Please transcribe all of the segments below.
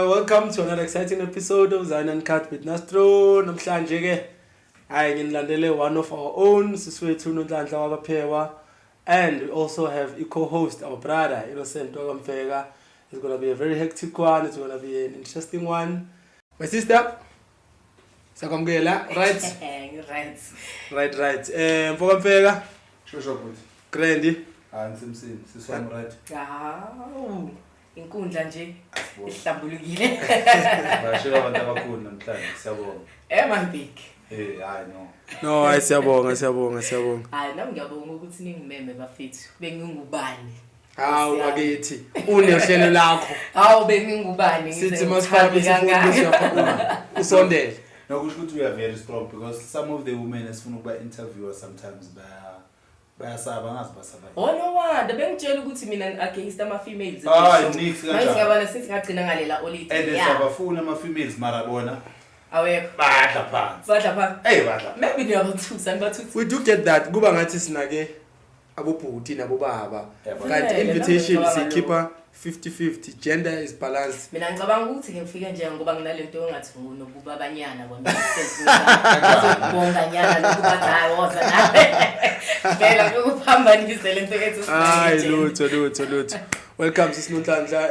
Welcome to another exciting episode of Uncut with Nastro. Namhlanje ke hayi nginilandele one of our own siswethu Nonhlanhla Phewa, and we also have a co-host, our brother Innocent Phewa. It's going to be a very hectic one. It's going to be an interesting one. My sister Sakwamgela, right? Right. Phewa. Sure good. Grandy. Ngisemsini, siswami right. Hawu. Inkundla nje ihlambulukile. Bashela abantu abakhulu namhlanje siyabonga. My big. Hayi no. No, siyabonga. Hayi nami ngiyabonga ukuthi ningimeme bafethu. Bengingubani. Hawu akithi. Unehlelo lakho. Hawu bengingubani sithi masifake isifundo lapha usondele. Nokusho ukuthi we are very strong because some of the women esifuna ukuba interviewer sometimes bayasaba ngazibasaba. Oh no wonder bengitshela ukuthi mina against ama females. Nix kanjalo. Manje ngiyabona sithi ngagcina ngalela oliti. And sabafuna ama females marabona. Awekho. Badla phansi. Badla. Maybe they are bathusa. We do get that. Kuba ngathi sinake abobhuti nabobaba. Kanti invitation sikipha 50-50. Gender is balanced. Mina ngicabanga ukuthi ngifike nje ngoba nginalento engathi ngokuba abanyana bona ngizobonganyana nokuba hayi woza nawe. Phela ukuphambanisa lento ethu hayi lutho. Welcome sisinonhlanhla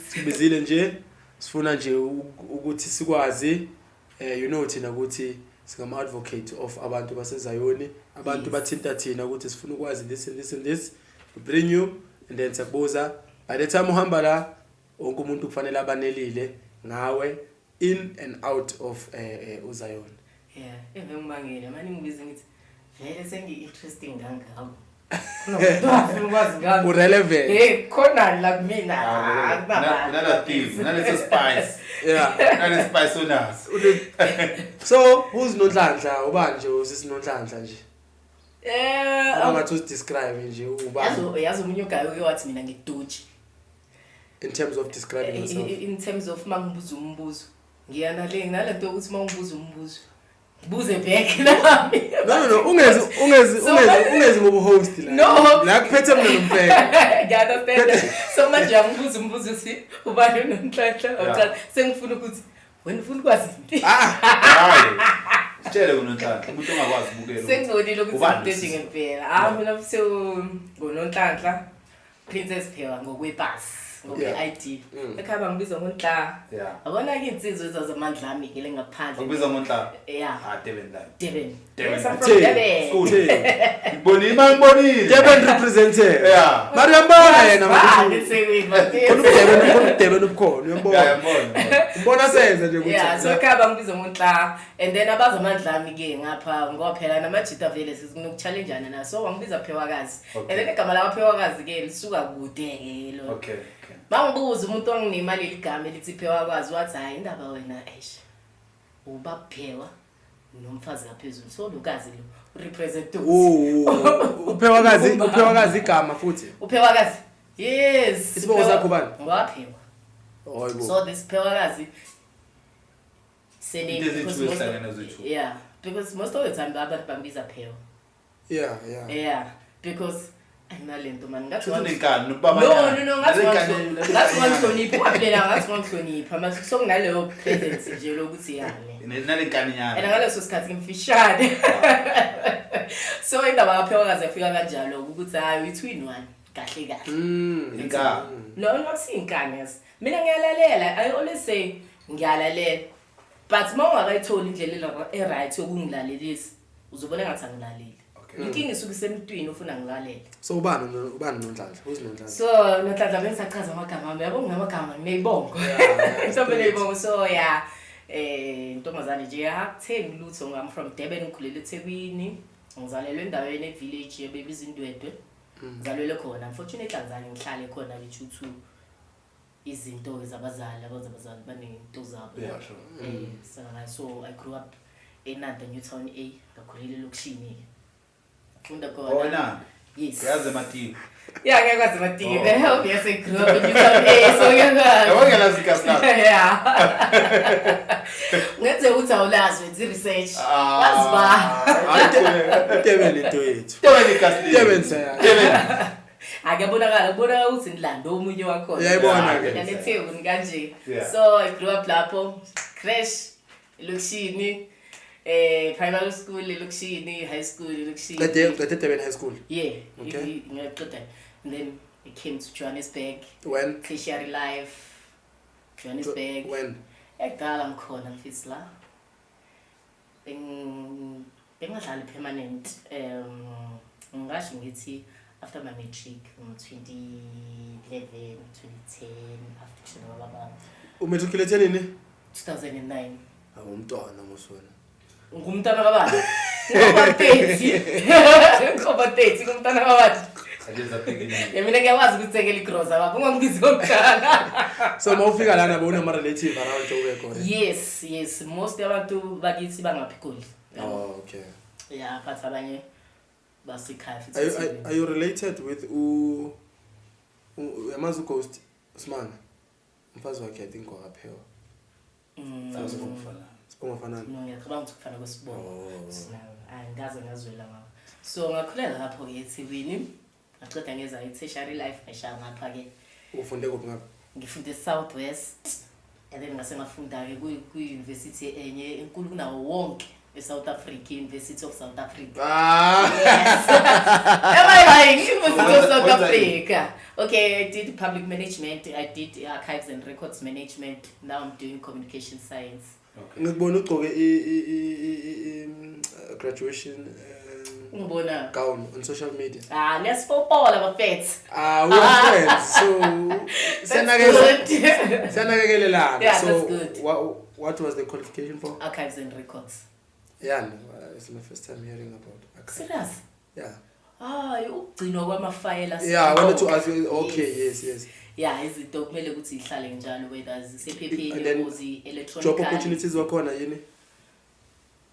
sibizile nje sifuna nje ukuthi sikwazi thina ukuthi singama advocate of abantu baseZayoni, abantu bathinta thina ukuthi sifuna ukwazi this to bring you, and then siyakubuza by the time uhamba la wonke umuntu kufanele abanelile ngawe in and out of uZayoni. Ngimangile manje ngibiza ngithi vele sengi-interesting ngangabo. Ngikwazi ngami. Urelevant. Khona la kumina. Nala thief, nala spice. Yeah. Nala spice unazo. So, who's Nonhlanhla? Ubani nje usisinonhlanhla nje? Angathi usdescribe nje ubani. Yazi umunye ugayi uke wathi mina ngiduji. In terms of describing yourself. In terms of mangibuza umbuzo. Ngiyanale ngalento ukuthi mangibuza umbuzo. Buze back nami. No, ungezi ngobuhost la. No. La kuphethe mina nompheka. Ngiyadopenda. So manje angibuza umbuzo uthi ubani Nonhlanhla? Sengifuna ukuthi wena ufuna ukwazi. Hayi. Sitshele kuNonhlanhla umuntu ongakwazi ukubukela. Sengizodile ukuthi dating impela. Mina so ngoNonhlanhla Princess Phewa ngokwepasi. ID. Ekhaya ngibiza ngoNhla. Abona ke insizwe zamandla ami ke lengaphandle. Ngibiza ngoNhla. Devin. School. Ngibonile. Devin represented. Mariyambona yena Devin ubukhona uyambona. Umbona senze nje ukuthi. So ekhaya ngibiza ngoNhla, and then abazamandla ami ke ngapha ngophela namajita vele sizinokuchallengeana na. So wangibiza Phewakazi. And then igama la Phewakazi ke lisuka kude ke lo. Okay. Mangibuza umuntu onginemali ligama elithi Phewakazi wathi hayi indaba wena uba Phewa nomfazi ngaphezulu so lokazi lo represent uPhewakazi igama futhi uPhewakazi yes isibongo sakho bani ngwaphewa so this Phewakazi because most of the time abantu bambiza Phewa because ayinalento man ngathi unenkani no ngathi ngihlonipha mase sokunaleyo presence nje lokuthi yale nalenkani nyana ngaleso sikhathi ngimfishane so indaba kaPhewakazi afika kanjalo ukuthi hayi between one kahle inka no sinkani mina ngiyalalela. I always say ngiyalalela, but mawungakayitholi indlela right yokungilalelisa uzobona ngathi angilaleli. Inkinga isuka isemntwini ufuna ngilalele. So ubani Nonhlanhla? Who's Nonhlanhla? So Nonhlanhla bengisachaza amagama ami yabo nginamagama ngineyibongo. Mhlawumbe neyibongo so ntombazane nje yakuthengi lutho. I'm from Durban ngikhulele eThekwini. Ngizalelwe endaweni evillage yeBebi's Indwedwe. Ngizalelwe khona. Unfortunately Tanzania ngihlale khona le-2 izinto zabazali banento zabo. So I grew up in Newtown A ngakhulele lokushini. Yes. Yazi Mati. Yeah, ngiyakwazi Mati. The help yes I grew up in Newtown A so ngiyakwazi. Yabona zikasna. Yeah. Ngenze ukuthi awulazi wenza research. Waziba. Devin into it. Devin kasni. Devin say. Akuyabonakala kubonakala ukuthi ndilando omunye wakho. Yayibona ke. Nganethebuni kanje. So I grew up lapho, crash elokushini, primary school elokushini, high school elokushini. Qedebe high school. Yeah. Okay. Ngiyaqeda. And then I came to Johannesburg. When? Tertiary life. Johannesburg. When? Ekudala ngikhona mfisi la. Bengadlali permanent. Ngisho ngithi after my matric 2011, 2010 after kushona baba. Umatriculate nini? 2009. Awumntwana mosona. Ngumntana kabani? Ngoba 30 ngumntana kabani? Mina ngiyawazi ukuthi ngeke ligroza baba ungangibizi ngomntana. So mawufika lana bona ama relative around ube khona. Yes, most yabantu bakithi bangaphikoli. Oh, okay. Yeah, but abanye basikhaya futhi. Are you related with Yamazu Ghost Usman? Mfazi wakhe I think wakaphewa. Sibonga No, ngiyacabanga ukuthi kufana kwesibongo. Angaze ngazwela ngawo. So ngakhulela lapho ke eThekwini. Ngaqeda ngeza i-tertiary life ngishaya ngapha ke. Ufunde kuphi ngapha? Ngifunde Southwest. And then ngase ngafunda ke ku-university enye enkulu kunawo wonke eSouth Africa, University of South Africa. Yes. Am I lying? University of South Africa. Okay, I did public management. I did archives and records management. Now I'm doing communication science. Okay. Ngibona ugcoke graduation ngibona gown on social media. Nesipopola bafethu. We are friends. So sanakekelelana. Yeah, so that's good. What was the qualification for? Archives and records. Yeah, no, it's my first time hearing about archives. Serious? Yeah. Ugcino kwamafayela. Yeah, I wanted to ask you. Okay, yes. Yeah, izinto kumele ukuthi ihlale njalo whether zisephepheni uzi electronic. Job opportunities wakhona yini?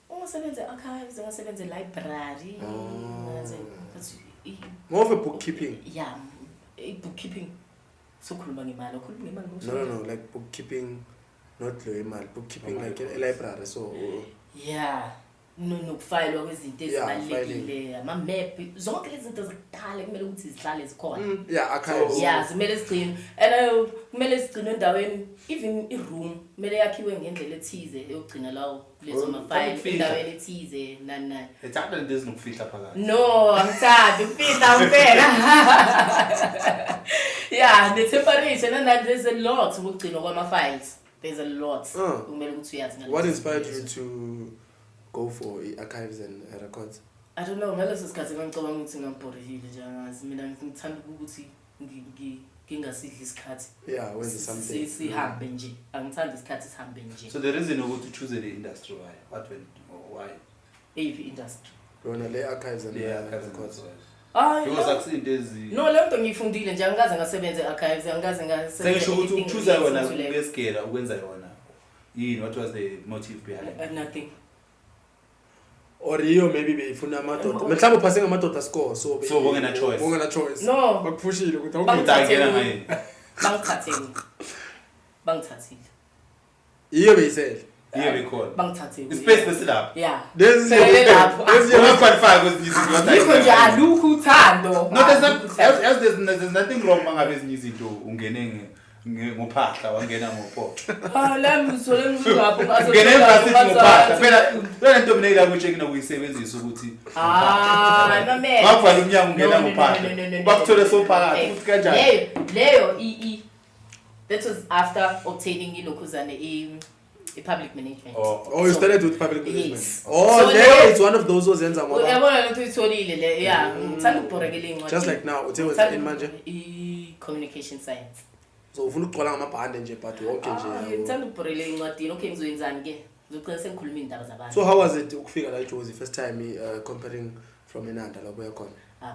Ungasebenza archives, ungasebenza library. More of a bookkeeping. Yeah, bookkeeping. So khuluma ngemali, khuluma ngemali. No, like bookkeeping, not lo imali, bookkeeping like a library. So yeah. Nokufayilwa kwezinto ezibalekile ama map zonke lezi zinto zakudala kumele ukuthi zihlale zikhona. Yeah, archives. Yeah, kumele sigcine. And kumele sigcine endaweni even i-room kumele yakhiwe ngendlela ethize yokugcina lawo lezo mafile endaweni ethize nani. Ethanda into ezinokufihla phakathi. No, angithandi ukufihla umpela. Yeah, the temperature and there's a lot ukugcina kwama files. There's a lot. Kumele ukuthi uyazi ngalo. What inspired you to go for archives and records? I don't know, ngaleso sikhathi ngicabanga ukuthi ngambhorehile nje angazi mina ngithanda ukuthi ngingasidli isikhathi. Yeah, when something sihambe nje. Angithanda isikhathi sihambe nje. So the reason ukuthi choose the industry why? If industry. Yona le archives and records. Because akusinto ezi. No, le nto ngiyifundile nje angaze ngasebenza archives, angaze ngasebenza. Sengisho ukuthi ukuchoose yona kubesigela ukwenza yona. Yini what was the motive behind? Nothing. Or you maybe befuna amadoda. Mhlawumbe uphase ngamadoda score so bongena choice. Bongena choice. No. Bakuphushile ukuthi awungena ngaye. Bangithathile. Iyo beyisele. Iyo bekhona. Bangithathile. Space besilapha. Yeah. There's you qualify because yikho nje alukho uthando. No, there's nothing wrong mangabe ezinye izinto ungene ngophahla wangena ngopoto. La mzole ngizapho ngazo. Ngene embassy ngophahla. Phela lento mina ila kucheck na kuyisebenzisa ukuthi. Mame. Bakuvala umnyango ungena ngophahla. Bakuthole sophakathi ukuthi kanjani? Leyo that was after obtaining ilokuzane a public management. You started with public management. Yes. So there it's one of those ozenza ngoba. Uyabona lento uyitholile le. Yeah, ngithanda ukubhorekela incwadi. Just like now, uthe wenza in manje communication science. So ufuna ukugcola ngamabhande nje but wonke nje. Ngithanda ukubhorekela incwadi. Okay, ngizoyenzani ke? Ngizoqala sengikhuluma indaba zabantu. So how was it ukufika la eJozi first time comparing from Enanda lapho yakhona?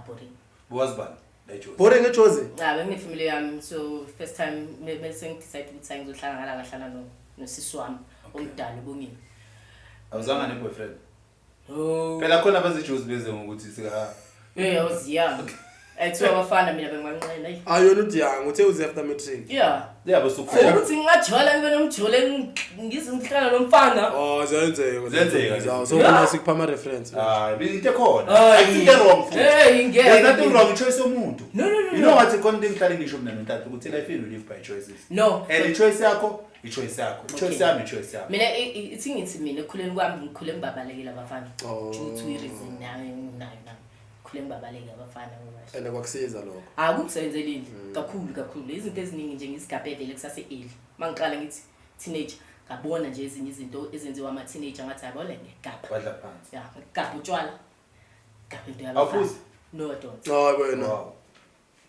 Boring. Was bad. eJozi. Boring eJozi? Benginefamily yami so first time bese ngidecide ukuthi ngizohlangana ngahlala nosisi wami omdala ubongini. Awuzanga ne-boyfriend? Oh. Phela khona abaseJozi beze ngokuthi sika. I was young. Ayithiwa abafana mina bengimanqena. You're not young. Uthe uze after matric. Yeah. Yeah, basukhona. Ukuthi ngingajola ngibe nomjole ngizinhlala nomfana. Oh, zenzeka. Zenzeka. So kuna sikupha ama reference. Into ekhona. Into wrong. Hey, ngeke. There's nothing wrong with choice yomuntu. No. You know what konke ngihlale ngisho mina nontathu ukuthi life you live by choices. No. And choice yakho, choice yakho. Choice yami, choice yami. Mina ithi ngithi mina ekhuleni kwami ngikhule ngibabalekile abafana. Due to reason nayo. Khule ngibabalekile abafana ngoba. And kwakusiza lokho. Akukusebenzelile kakhulu. Izinto eziningi nje ngisigabhe vele kusase early. Mangiqala ngithi teenager ngabona nje ezinye izinto ezenziwa ama teenager ngathi ayibona ngegapha. Badla phansi. Yeah, ngegapha utshwala. Gapha into yabafana. Awufuzi? No, I don't. Oh, wena. Wow.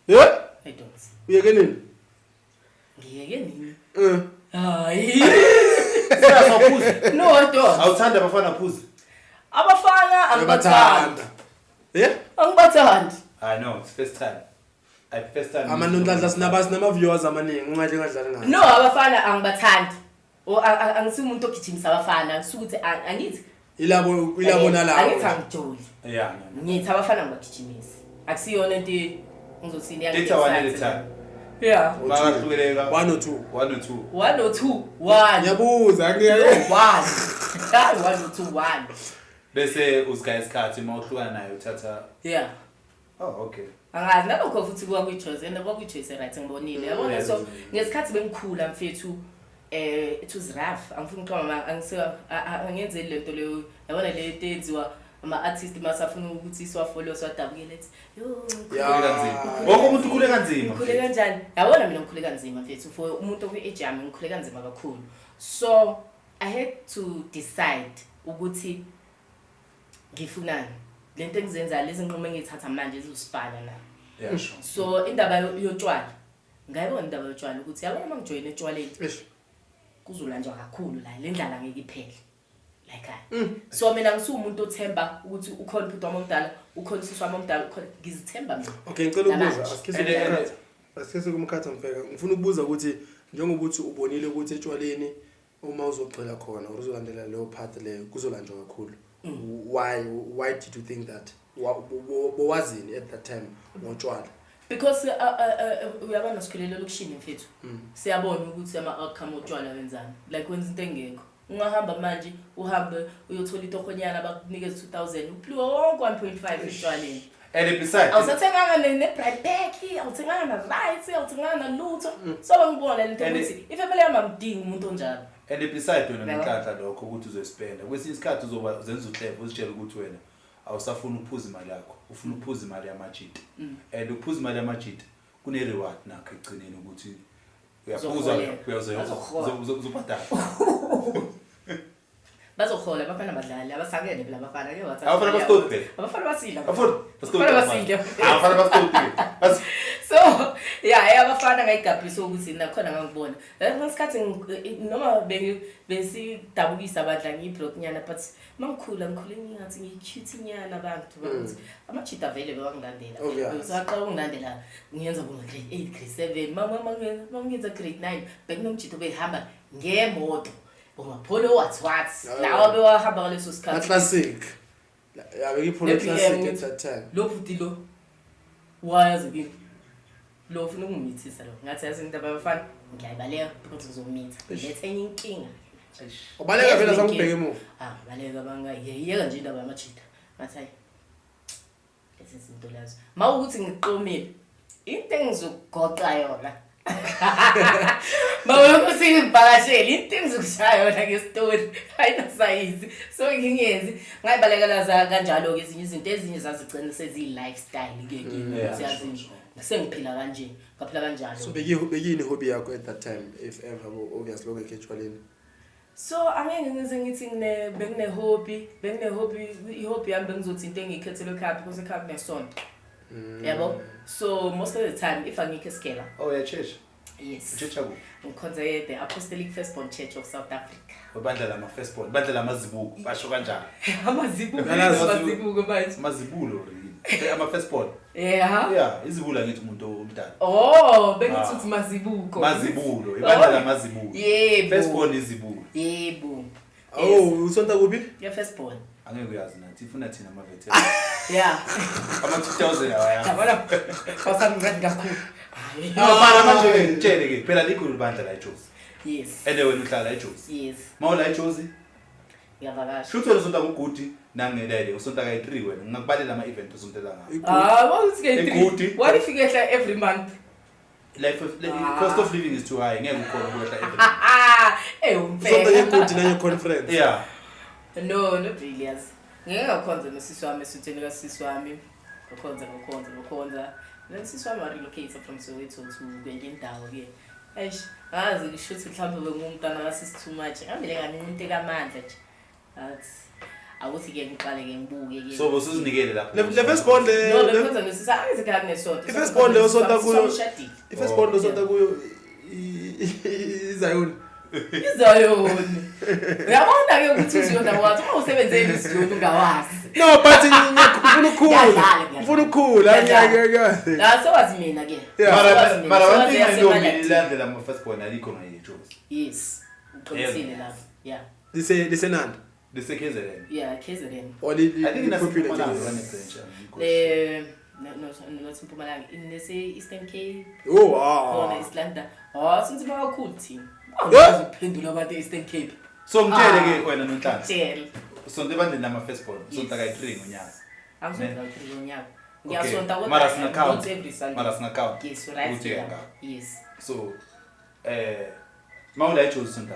Yeah? I don't. Uyeke nini? Ngiyeke nini? Hayi. Siyasaphuza. No, I don't. Awuthanda abafana phuza? Abafana angibathanda. Yeah? Angibathandi. I know, it's first time. First time. Amanonhlanhla sinama viewers amaningi ungathi ngadlala ngayo. No, abafana angibathandi. Angisi umuntu ogijimisa abafana, ngisukuthi angithi Ilabo nalabo. Angithi angijoli. Yeah. Ngithi abafana ngibagijimisa. Akusiyona into ngizothini yakhe. Data one at a time. Yeah. Bakahluleka 1 or 2. 1 or 2. 1 or 2. 1. Ngiyabuza ngeke. 1. 1 or 2 1. Bese usika isikhathi mawuhlukana nayo uthatha. Yeah. Oh, okay. Angazi nalokho futhi kuwa kwi-choice and kuwa kwi-choice right ngibonile. Yabona so ngesikhathi bengikhula mfethu it was rough. Angifuni ukuxhoma angenze lento leyo. Yabona le into enziwa ama artist masafuna ukuthi siwafollow siwadabukele lethi. Yo, wonke umuntu ukhule kanzima. Ukhule kanjani? Yabona mina ngikhule kanzima mfethu for umuntu okwi-age yami ngikhule kanzima kakhulu. So I had to decide ukuthi ngifunani. Lento engizenza lezi nqomo engithatha manje ezusipana na. Yeah, sure. So indaba yotshwala. Ngayibona indaba yotshwala ukuthi yabona mangijoyina etshwaleni. Kuzolanjwa kakhulu la lendlala ngeke iphele. Like so mina ngisumuntu othemba ukuthi ukhona umuntu wami omdala, ukhona usisi wami omdala, ukhona ngizithemba mina. Okay, ngicela ukubuza. Asikese kumkhatha mfeka. Ngifuna ukubuza ukuthi njengoba uthi ubonile ukuthi etshwaleni uma uzogxila khona uzolandela leyo path leyo kuzolanjwa kakhulu. Why did you think that? Wazini at that time ngotshwala? Because uyabona sikhulele lokushini mfethu. Siyabona ukuthi ama outcome otshwala wenzani. Like wenza into engekho. Ungahamba manje uhambe uyothola itokhonyana bakunikeza 2000 uphiwa wonke 1.5 etshwaleni. And besides awusathenganga ne-bright pack, awuthenganga na-rights, awuthenganga na lutho. So ngibona lento ukuthi ifamily yami amdingi umuntu onjalo. And beside wena nenhlanhla lokho ukuthi uzospenda. Kwesinye isikhathi uzoba uzenza uhlebo uzitshela ukuthi wena awusafuna ukuphuza imali yakho, ufuna ukuphuza imali yamajita. And ukuphuza imali yamajita kune reward nakho egcineni ukuthi uyaphuza uzobhadala. Bazohola abafana badlali abasakene phela abafana ke wathi abafana bastophe abafana basila abafana bastophe. So yeah abafana ngayigabhisa ukuthi nakhona ngangibona ngesikhathi noma besidabukisa abadla ngiblock nyana but mangikhula ngingathi ngicute nyana abantu bakuthi amachita vele bewangilandela usaqala ungilandela ngiyenza kuma grade 8 grade 7 mama ngiyenza grade 9 bekunomchito behamba ngemoto Polo what lawa bewahamba ngaleso sikhathi classic ya bekiphola classic at that time lo futhi lo wayazi kimi lo ufuna ukungimithisa lo ngathi yazi indaba yabafana ngiyayibaleka because ngizomitha lethe enye inkinga ubaleka phela sakubheke emuva baleka bangayiyeka nje indaba yamachita ngathi hayi izinto lazo mawukuthi ngiqomile into engizogoqa yona Mama usibhakashela into engizokushaya yona ngestory ayinasayizi so ngingenzi ngayibaleka laza kanjalo ke ezinye izinto ezinye zazigcina sezi lifestyle ke kimi siyazi sengiphila kanje ngaphila kanjalo so bekini hobby yakho at that time if ever obviously lokho ekhetshwaleni so angeke ngize ngithi bekune hobby ihobby yami bengizothi into engikhethele ekhaya because ekhaya kunesonto yabo so most of the time if angikho skela yeah church yes church yabo ngikhonza the Apostolic Firstborn Church of South Africa babandla lama firstborn bandla lamazibuko basho kanjani amazibuko manje mazibulo ama firstborn yeah izibula ngithi umuntu omdala bengithi mazibuko mazibulo ibandla lamazibulo yebo firstborn izibulo yebo Oh, usonta kuphi? Ya firstborn. Angeke uyazi nathi ifuna thina amavethe. Yeah. Ama 2000 awaya. Yabona. Awusamncane kakhulu. Mara manje ngitshele ke phela likhulu bandla la eJozi. Yes. Ende wena uhlala la eJozi. Yes. Mawula eJozi? Ngiyavakasha. Shutho usonta ngugudi nangelele usonta ka 3 wena ngingakubalela ama event usontela ngawo. What ke 3? What if you get like every month? Cost of living is too high. Ngeke ukhona ukwehla every. Usonta ngugudi na conference. Yeah. No, not really as. Ngeke ngakhonza nosisi wami esutheni kasisi wami. Ngakhonza. Then sisi wami relocate from Soweto to kwenye indawo ke. Eish, ngazi ngishuthi mhlawumbe bengumntana kasisi too much. Ngamile kaningi kamandla nje. Awuthi ke ngiqale ke ngibuke ke. So bosizinikele lapho. Le firstborn le. No, bekhonza nosisi angizikhali nesonto. The firstborn le usonta kuyo. The firstborn usonta kuyo izayoni. Izayoni. Uyabona ke ukuthi uziyona wathi uma usebenzele isizulu ungawazi. No, but ngifuna ukukhula ngiyake. La sowazi mina ke. Mara one thing I know ngilandela ama firstborn alikho ngayeJozi. Yes. Uqinisile lapho. Yeah. Lise nandi. Lise KZN. Yeah, KZN. I think that's popular one no Mpumalanga in the Eastern Cape. Oh wow. Kona Islanda. Since bakhulu team. Awuziphendula abantu Eastern Cape. So ngitshele ke wena Nonhlanhla. Tshela. Sonto bandeni nama firstborn. Sonto ka 3 ngonyaka. Awusonta 3 ngonyaka. Ngiyasonta kodwa Mara sina count. every Sunday. Mara sina count. Yes, right. Yes. So mawula eJozi sonto.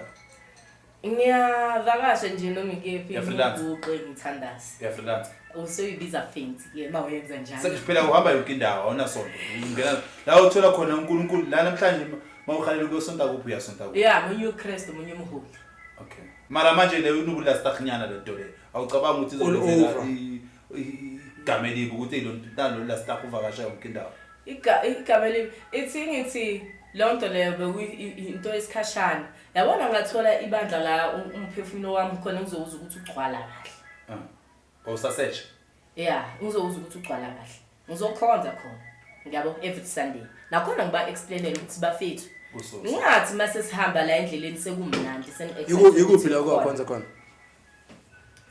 Ngiyavakasha nje noma ngikephi ngibhuqe ngithandaza. Ya freelance. Useyibiza faint ke mawenza njalo. Sekuphela uhamba yonke indawo awuna sonto. Ungena la uthola khona uNkulunkulu la namhlanje mawukhalela ukuyosonta kuphi uyasonta kuphi. Yeah, munye uChrist munye umholi. Okay. Mara manje le unubula stakhnyana le nto le. Awucabanga ukuthi izolenzela igameli ukuthi lo la staff uvakasha yonke indawo. Igameli ithi lonto leyo into esikhashana. Yabona ngathola ibandla la umphefumulo wami khona ngizowuza ukuthi ugcwala kahle. Usasearch. Yeah, ngizowuza ukuthi ugcwala kahle. Ngizokhonza khona. Ngiyabo every Sunday. Nakhona ngiba explainele ukuthi bafethu. Ngathi mase sihamba la endleleni sekumnandi Yikuphi la kwakhonza khona?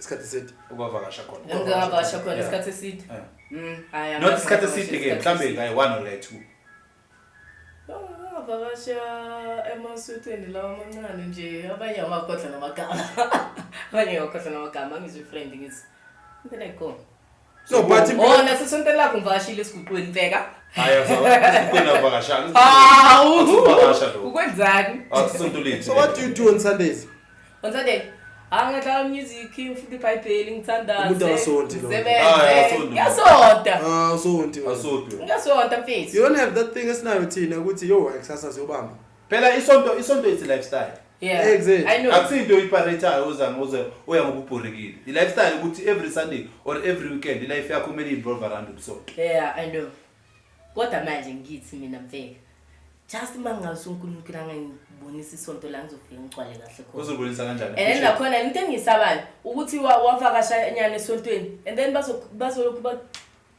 Isikhathi esithi ukwavakasha khona. Ngiyavakasha khona isikhathi esithi. Haya. Not isikhathi esithi ke mhlambe ngayi 1 or 2. Ngiyavakasha emasweteni lawa amancane nje abanye amakhohla namagama. Abanye amakhohla namagama ngizwe friend ngithi. Ngene khona. So but nasisonto lakho ngivakashile esiguqweni mfeka. Haya so ukona vakashana. Vakasha lo. Ukwenzani? Asisonto lethu. So what do you do on Sundays? On Sunday angadlala music, ngifunda iBhayibheli, ngithandaza. Umuntu akasonti lo. Ngiyasonta. Usonti. Ngiyasonta mfethu. You don't have that thing esinayo thina ukuthi yo exercise yobamba. Phela isonto is lifestyle. Yeah. Exactly. I know. Akusinto iparetayo uze uya ngokubhorekile. I lifestyle ukuthi every Sunday or every weekend life yakho kumele involve around ubusonto. Yeah, I know. Kodwa manje ngithi mina mfeka. Just mangazi uNkulunkulu angangibonisa isonto la ngizofika ngicwale kahle khona. Uzobonisa kanjani? And nakhona into engisabayo ukuthi wavakasha nyane esontweni and then bazolokhu ba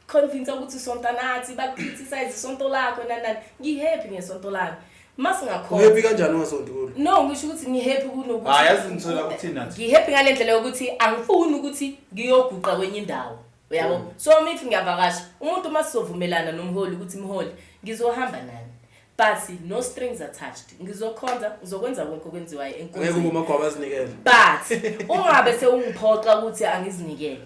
convince ukuthi isonto nathi ba criticize isonto lakho nanani. Ngihappy ngesonto lami. Masingakhona. Uhappy kanjani ngasonto kulo? No, ngisho ukuthi ngihappy kunokuthi. Yazi ngithola ukuthini nathi. Ngihappy ngalendlela ukuthi angifuni ukuthi ngiyoguqa kwenye indawo. Uyabo? So if ngiyavakasha, umuntu masizovumelana nomholi ukuthi mholi ngizohamba nani. But no strings attached. Ngizokhonza, ngizokwenza konke okwenziwayo enkonzweni. Ngeke umagwaba azinikele. But ungabe sewungiphoxa ukuthi angizinikele.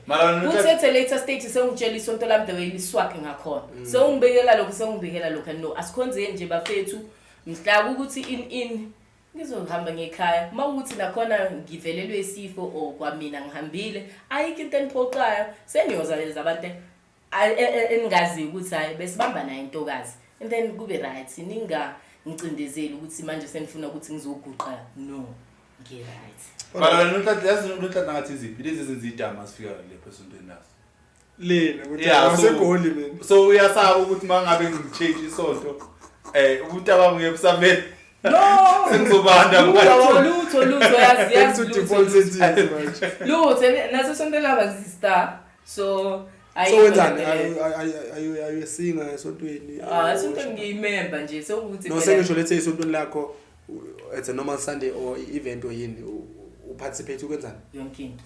Kuthethe later stage sewungitshela isonto lami the way liswakhe ngakhona. Sewungibekela lokho sewungibekela lokho no asikhonzeni nje bafethu. Mhla ukuthi in ngizohamba ngekhaya mawukuthi nakhona ngivelelwe isifo o kwamina ngihambile ayikho into eniphoqayo seniyozaleza abantu engazi ukuthi hayi besibamba naye intokazi and then kube right ninga ngicindezeli ukuthi manje senifuna ukuthi ngizoguqa no ngi right Mara Nonhlanhla ngathi iziphi lezi zinzidama sifika lapho esontweni naso lena ukuthi awasegoli mina so uyasaba ukuthi mangabe ngichange isonto ukuthi abami ngebusameni no sengizobanda lutho yazi lutho naso sonto laba sister so wenzani are you a singer esontweni sonto ngiyimember nje sokuthi no sengisho lethe isontweni lakho it's a normal Sunday or event or yini participate ukwenzani yonke into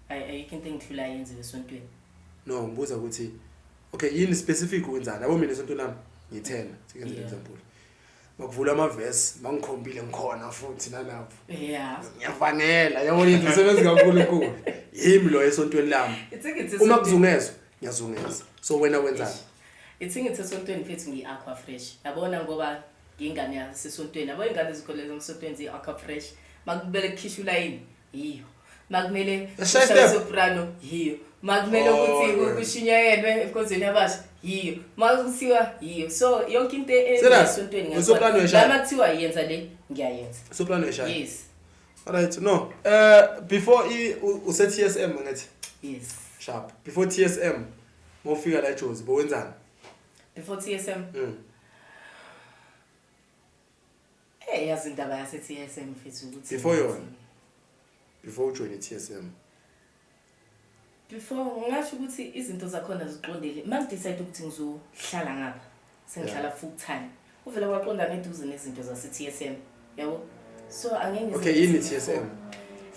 ayikho into engidlula yenziwe esontweni no ngibuza ukuthi okay yini specific ukwenzani yabo mina esonto lami ngi10 sikenze example makuvula ama verse mangikhombile ngikhona futhi nalapho ngiyavangela yabona into isebenza kakhulu yimi lo esontweni lami uma kuzungezwe ngiyazungeza so wena wenzani ithi ngithi esontweni mfethu ngi-aqua fresh yabona ngoba ngingane yasesontweni yabo ingane ezikholeza esontweni zi-aqua fresh makubele kukhishwa ulayini yiyo makumele soprano yiyo makumele ukuthi kushinyayelwe enkonzweni yabasha yiyo makuthiwa yiyo so yonke into esontweni ngiyazama kuthiwa yenza le ngiyayenza soprano eshaya yes alright no before use TSM ngathi yes sharp before TSM mofika la Jozi bowenzani before TSM yazi indaba yase TSM mfethu ukuthi before ujoin TSM before ngasho ukuthi izinto zakhona ziqondile mangidecide ukuthi ngizohlala ngapha sengihlala full time uvela kwaqonda neduze nezinto zase TSM yabo so angeke okay yini TSM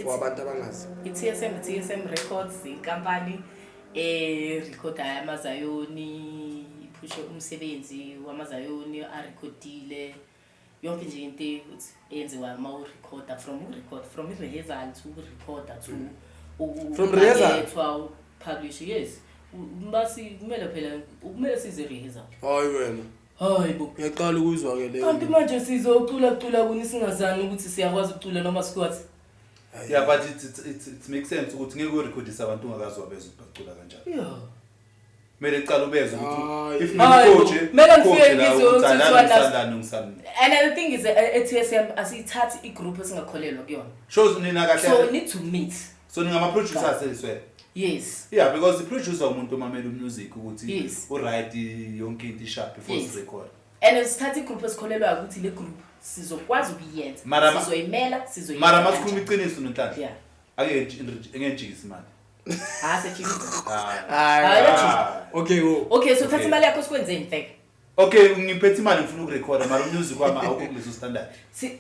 for abantu abangazi TSM Records inkampani recorda amazayoni iphushe umsebenzi wamazayoni arecordile yonke nje into eyenziwa ama-recorder from rehearsal to recorder to from rehearsal to publish yes basi kumele size rehearsal hayi wena hayi bo ngiyaqala ukuzwa ke leyo kanti manje sizocula kuni singazani ukuthi siyakwazi ukucula noma sikwathi yeah but it makes sense ukuthi ngeke urecordise abantu ungakazwa bezwe bacula kanjani yeah mele ecala ubezwe ukuthi if coach mele ngifike ngizothatha another thing is at TSM asithathi igroup esingakholelwa kuyona shows nina kahle so we need to meet so ningama producers seliswe yes yeah because the producer umuntu omamela music ukuthi yes. Right yonke into sharp before yes. record and asithathi igroup esikholelwa ukuthi le group sizokwazi ukuyenza sizoyimela mara masikhuluma iqiniso Nonhlanhla yeah ake engejikisi imali okay so thatha imali yakho sikwenzeni fake okay ngiphethe imali ngifuna ukurecorda mara music wami awukho kuleso standard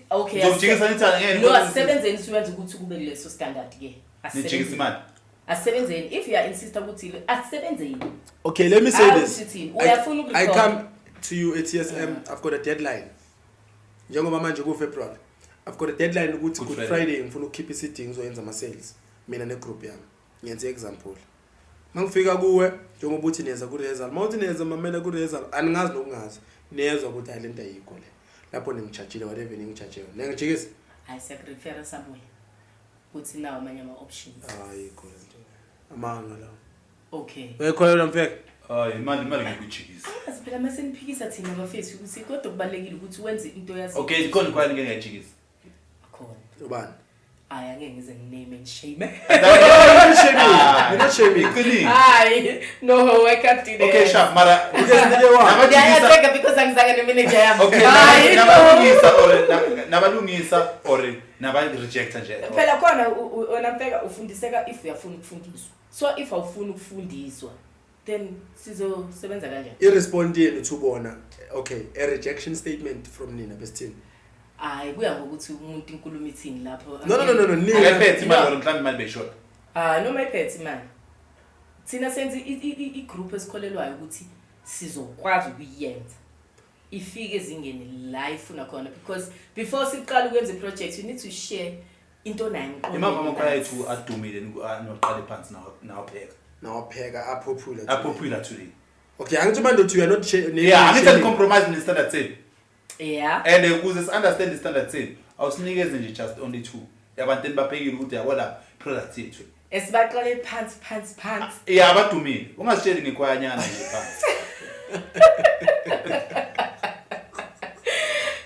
okay ngijikisa nithi no asebenzeni siwenza ukuthi kube kuleso standard ke asebenzeni imali asebenzeni if you are insist ukuthi asebenzeni okay let me say this I come to you at TSM I've got a deadline njengoba manje ku February I've got a deadline ukuthi good Friday ngifuna ukukhipha isidingo zoyenza ama sales mina ne group yami ngenze example mangifika kuwe njengoba uthi neza ku result mawuthi neza mamela ku result aningazi nokungazi nezwa ukuthi ayilento ayikho le lapho ningichargeile whatever ningichargeile ngijikisa I sacrifice somewhere uthi nawo amanye ama options ayikho lento amanga la okay uyakholelwa mfeke imali ngikujikisa asiphela mase niphikisa thina bafethu ukuthi kodwa kubalekile ukuthi wenze into yazi okay ikhona kwani ngeke ngiyajikisa akhona ubani angeke ngize nginame and shame not shaming hayi no I can't do that okay sharp mara ukezinike wa yeah because angizange nemanager yami okay nabalungisa or naba rejecta nje phela khona onampheka ufundiseka if uyafuna ukufundiswa so if awufuni ukufundiswa then sizosebenza kanjani irespond yenu thubona okay a rejection statement from nina besithini hayi kuya ngokuthi umuntu inkulumo ithini lapho no ngiphethe imali mhlawumbe imali beshort noma iphethe imali thina senze igroup esikholelwayo ukuthi sizokwazi ukuyenza ifike ezingeni la ifuna khona because before siqala ukwenza iproject you need to share into nayo imama amakhaya ethu adumile noqala phansi nawapheka popular today okay angithi manje uthi you are not yeah angithi compromise in standard sale yeah and ukuze understand the standard sale awusinikeze nje just only two yabantu baphekile ukuthi yabona product yethu esibaqale phansi yeah abadumile ungasitsheli ngekwanyana nje phansi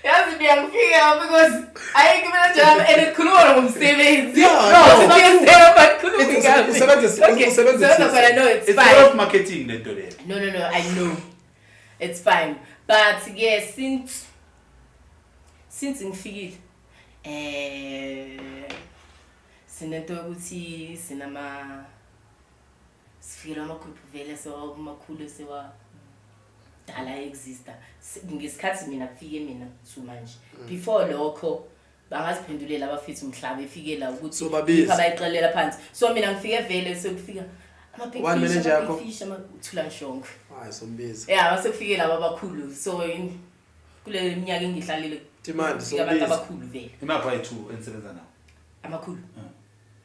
yazi ngiyangifika because ayike mina njalo elikhuluma ngomsebenzi it's part of marketing lento le no I know it's fine but yes since ngifikile sinento ukuthi sifika ama-group vele sewamakhulu sewa dala exista ngesikhathi mina kufike mina so manje before lokho bangaziphendulela abafisa umhlaba efike la ukuthi So babizi. abayiqalela phansi so mina ngifike vele sekufika One manager yakho? amafish amathula nshongo Hayi sombizi. yeah base kufike laba abakhulu so kule minyaka engihlalile Demand kufika abantu sombizi. abakhulu vele imapha yethu enisebenza nawo amakhulu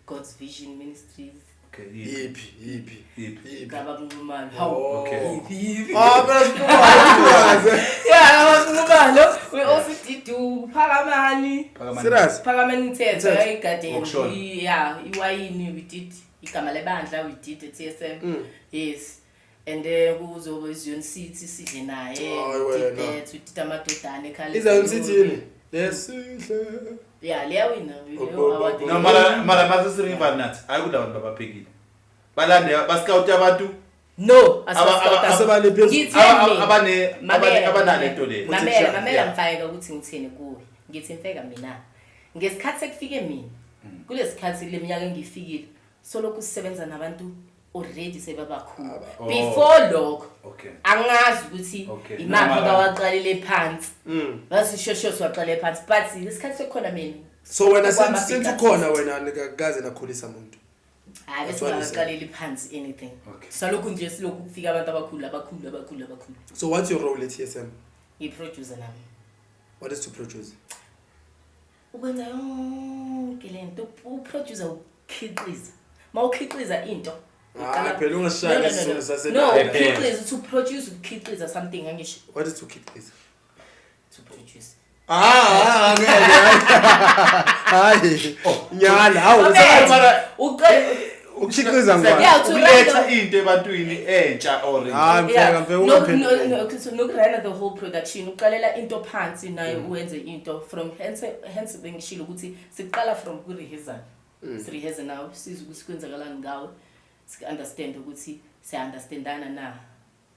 God's Vision Ministries okay Yiphi. ngaba kunqumalo Oh. Okay. yiphi Phela sibuza. yeah kunqumalo we also did do Phakamani Serious? Phakamani Mthetho Mthetho. yayigadeni Workshop. yeah iwayini we did igama lebandla we did at TSM yes and kuzobe iZion City sidle naye Hayi we did wena. that we did amadodana ekhaya Izion City yini? Lesihle. yeah leyawina no mara masisiringa nathi ayikuda abantu babaphekile balande bascout abantu no Asebale phezulu. abanale into le mamela mfayeka ukuthi ngithini kuwe ngithi mfeka mina ngesikhathi sekufike mina kulesikhathi leminyaka engifikile soloko sisebenza nabantu already sebabakhulu before lokho okay angazi ukuthi Okay. imaphi abawaqalile phansi basi shosho waqalile phansi but isikhathi sekhona mina So wena since ukhona wena nikaze nakhulisa umuntu. hayi bese baqalile phansi anything Okay. salokhu nje silokhu kufika abantu abakhulu. So what's your role at TSM? Ngiproducer nami What is to produce? ukwenza yonke lento uproducer ukhiqiza mawukhiqiza into Phela ungashaya isizulu no sasekhaya. ukhiqiza to produce ukhiqiza something angisho What is to keep this? to produce Ngeke. Hayi. Nyala, hawu mara uqale ukhiqiza ngwa. Yeah, to uletha into ebantwini entsha or Mfeka ungaphendula. no run the whole production uqalela into phansi naye uwenze into from hence bengishilo ukuthi siqala from ku rehearsal rehearsal now siza ukuthi kwenzakalani ngawe sik understand ukuthi si understandana na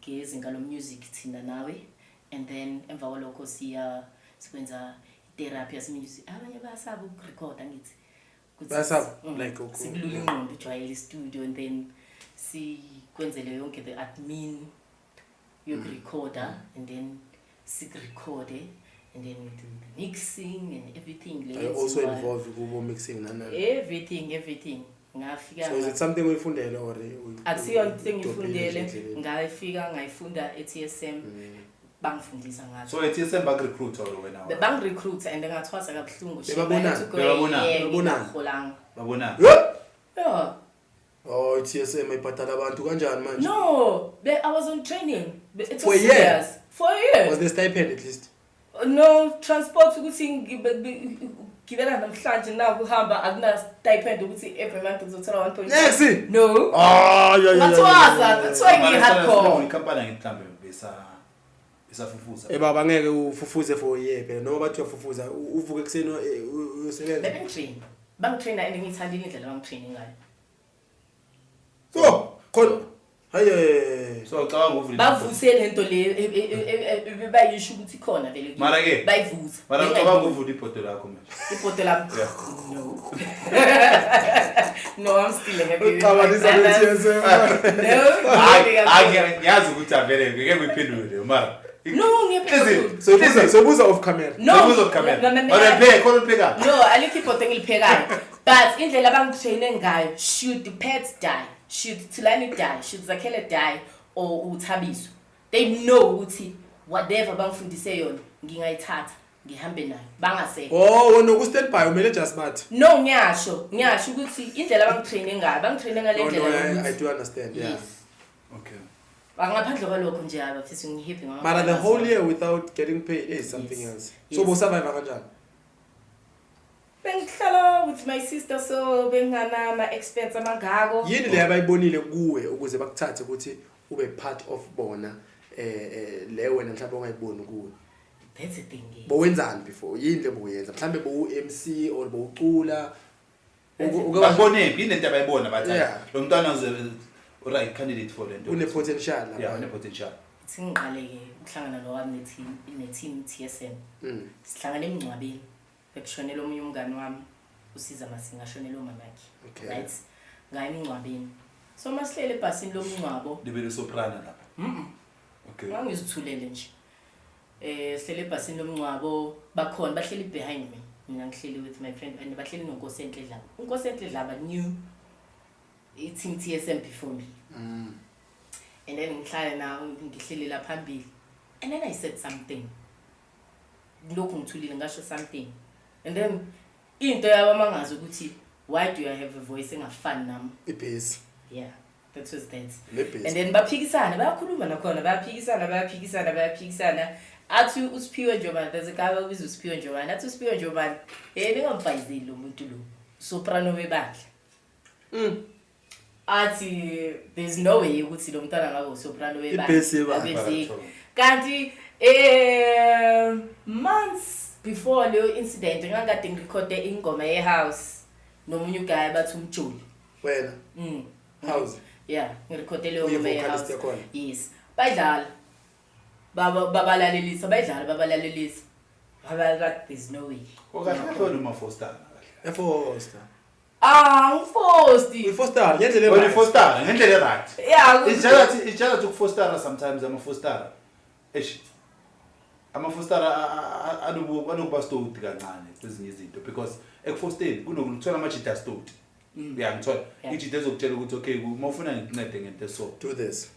ngezinga lo music thina nawe and then emva kwalokho sikwenza therapy as music abanye bayasaba ukurecorda ngithi Bayasaba like sikulula ingqondo ujwayele studio and then sikwenzele yonke the admin yokurecorda and then sikrecorde and then we do the mixing and everything Are you also involved with mixing nana? everything ngafika So is it something uyifundele or akusiyonto ngifundele ngayifika ngayifunda eTSM bangifundisa ngathi so TSM recruit or wena bang-recruit and ngathwasa kabuhlungu babona yeah Oh TSM ayibhatala abantu kanjani manje? no I was on training it For was a year? serious. For a year Was the stipend at least? no transport ukuthi ngibela namhlanje na kuhamba akuna stipend ukuthi every month uzothola 1.5 Next. no Yeah. ngathwasa that's why ngihardcore ikhampani ngithambe besafufuza Baba ngeke ufufuze for a year phela noma bathi uyafufuza uvuke kuseni uyosebenza. bang-train and ngithandile indlela bang-training ngayo So, khona hayi so cabanga uvule bavuse lento le bayisho ukuthi khona vele Mara ke? bayivuza mara cabanga uvule ipoto lakho manje ipoto lami no I'm still happy ucabanisa TSM. ngiyazi ukuthi avele ngeke ngiphendule mara no ngiyaphendula Sobuza off camera. Sobuza off camera. Mara pheka khona upheka no alikho ipoto engiliphekayo but indlela abangitraine ngayo should the pets die should Thulani die should Zakhele die or uThabiso they know ukuthi whatever bangifundise yona ngingayithatha ngihambe nayo bangasekho Wena ku stand by umele just bathi. no ngiyasho ukuthi indlela abangitraine ngayo bangitraine ngale ndlela I do understand. Yeah. yes okay ngaphandle kwalokho nje abafisi ngihappy ngama But the whole year without getting paid is something else. So bo survive kanjani? bengihlala with my sister so bengana ama expense amangako Yini le abayibonile kuwe ukuze bakuthathe ukuthi ube part of bona le wena mhlawumbe ongayiboni kuwe? that's the thing Bowenzani before? Yini le boyenza? Mhlambe bo MC or bowucula? ubabone phi into abayibona bathi Yeah. lo mntwana right candidate for lento Une potential la. yeah une potential singiqaleke ukuhlangana nowami neteam TSM sihlangana emncwabeni bekushonela omunye umngane wami usiza masingashonela umamakhe Okay. right ngaye emncwabeni so masihlele ebhasini lomncwabo libele soprano lapha okay ngangizithulele nje sihlele ebhasini lomncwabo bakhona bahleli behind me mina ngihleli with my friend and bahleli noNkosi Nonhlanhla. uNkosi Nonhlanhla knew team TSM before me. And then ngihlala nawo ngihleli la phambili. And then I said something. Lokhu ngithulile ngasho something. And then into yabamangazi ukuthi why do I have a voice engafani nami? Ibase. Yeah, that was that. Lebase. And then baphikisana bayakhuluma nakhona bayaphikisana athi uSphiwe Njomani, there's a guy obizwa uSphiwe Njomani, athi uSphiwe Njomani ningamfayizeli lo muntu lo soprano webandla. Athi there's no way ukuthi lo mntana ngabe usoprano webandla. Kanti months before leyo incident ngakade ngirekhode ingoma yehouse nomunye guy bathi umjoli. Wena? House. Yeah, ngirekhode leyo ngoma yehouse. Yes. Bayidlala. Babalalelisa. There's no way. Okay, uma Foster. Foster. Foster. Foster, ngendlela right. Foster, ngendlela right. Yeah, it's just to Foster sometimes I'm a Foster. I'm a Foster anokuba stored kancane kwezinye izinto because ekufosteni kunokuthola amajita stored. Yeah, ngithola. Ijita ezokutshela ukuthi okay, uma ufuna ngincede ngento so. Do this.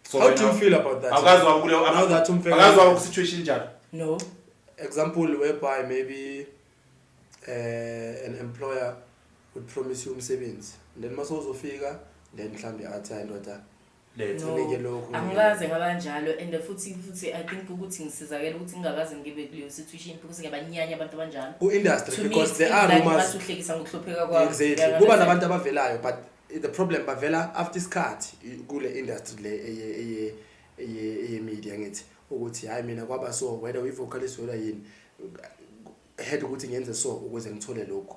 So how do you feel about that? Akazwa situation njalo. No. Example whereby maybe an employer would promise you umsebenzi. Then masozofika then mhlambe athi indoda let's make lokho. Angaze ngabanjalo and futhi I think ukuthi ngisizakela ukuthi ngingakaze ngibe kuleyo situation because ngiyabanyanya abantu abanjalo. Ku-industry because there are rumors. Uhlekisa ngokuhlupheka kwabo. Exactly. Kuba nabantu abavelayo but the problem bavela after isikhathi kule industry le media ngithi ukuthi hayi mina kwaba so whether we vocalist whether yini head ukuthi ngenze so ukuze ngithole lokho.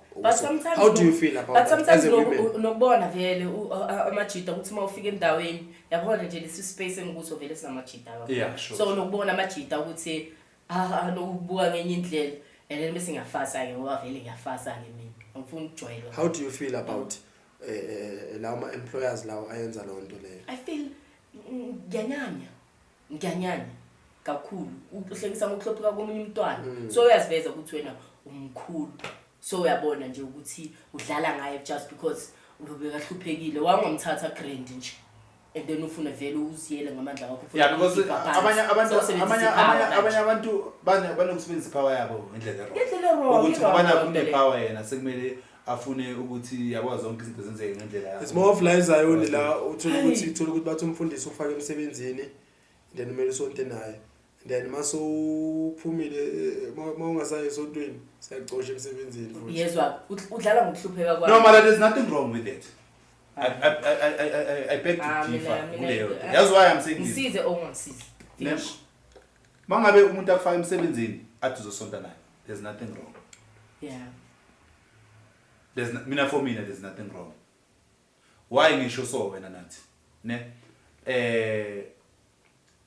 How do you feel about that? But sometimes nokubona vele amajita ukuthi mawufika endaweni yabona nje lesi space engikuso vele sinamajita lapho. Yeah, sure. So nokubona amajita ukuthi nokubuka ngenye indlela and then bese ngiyafasa ke ngoba vele ngiyafasa ke mina. Ngifuna ukujwayela. How do you feel about lawo employers lawo ayenza lo nto leyo? I feel ngiyanyanya kakhulu uhlekisa ngokuhlopheka komunye umntwana so uyaziveza ukuthi wena umkhulu so uyabona nje ukuthi udlala ngaye just because ubeka hluphekile wangomthatha grand nje and then ufuna vele uziyele ngamandla akho futhi. Yeah, because abanye abantu banokusebenzisa power yabo ngendlela wrong ukuthi bana power yena sekumele afune ukuthi yakwazi zonke izinto zenzeke ngendlela yakho. It's more of lies ayoni la uthola ukuthi bathi umfundisi ufake emsebenzini then kumele sonke naye then maso uphumile mawungasayi esontweni siyacosha emsebenzini futhi. Yezwa udlala ngokuhlupheka kwakho. No, but there's nothing wrong with it. I beg to differ kuleyo. That's why I'm saying this. Ngisize ongisize. Mangabe umuntu akufaka emsebenzini athi uzosonta naye. There's nothing wrong. Yeah. For me there's nothing wrong. Why ngisho so wena nathi? Ne?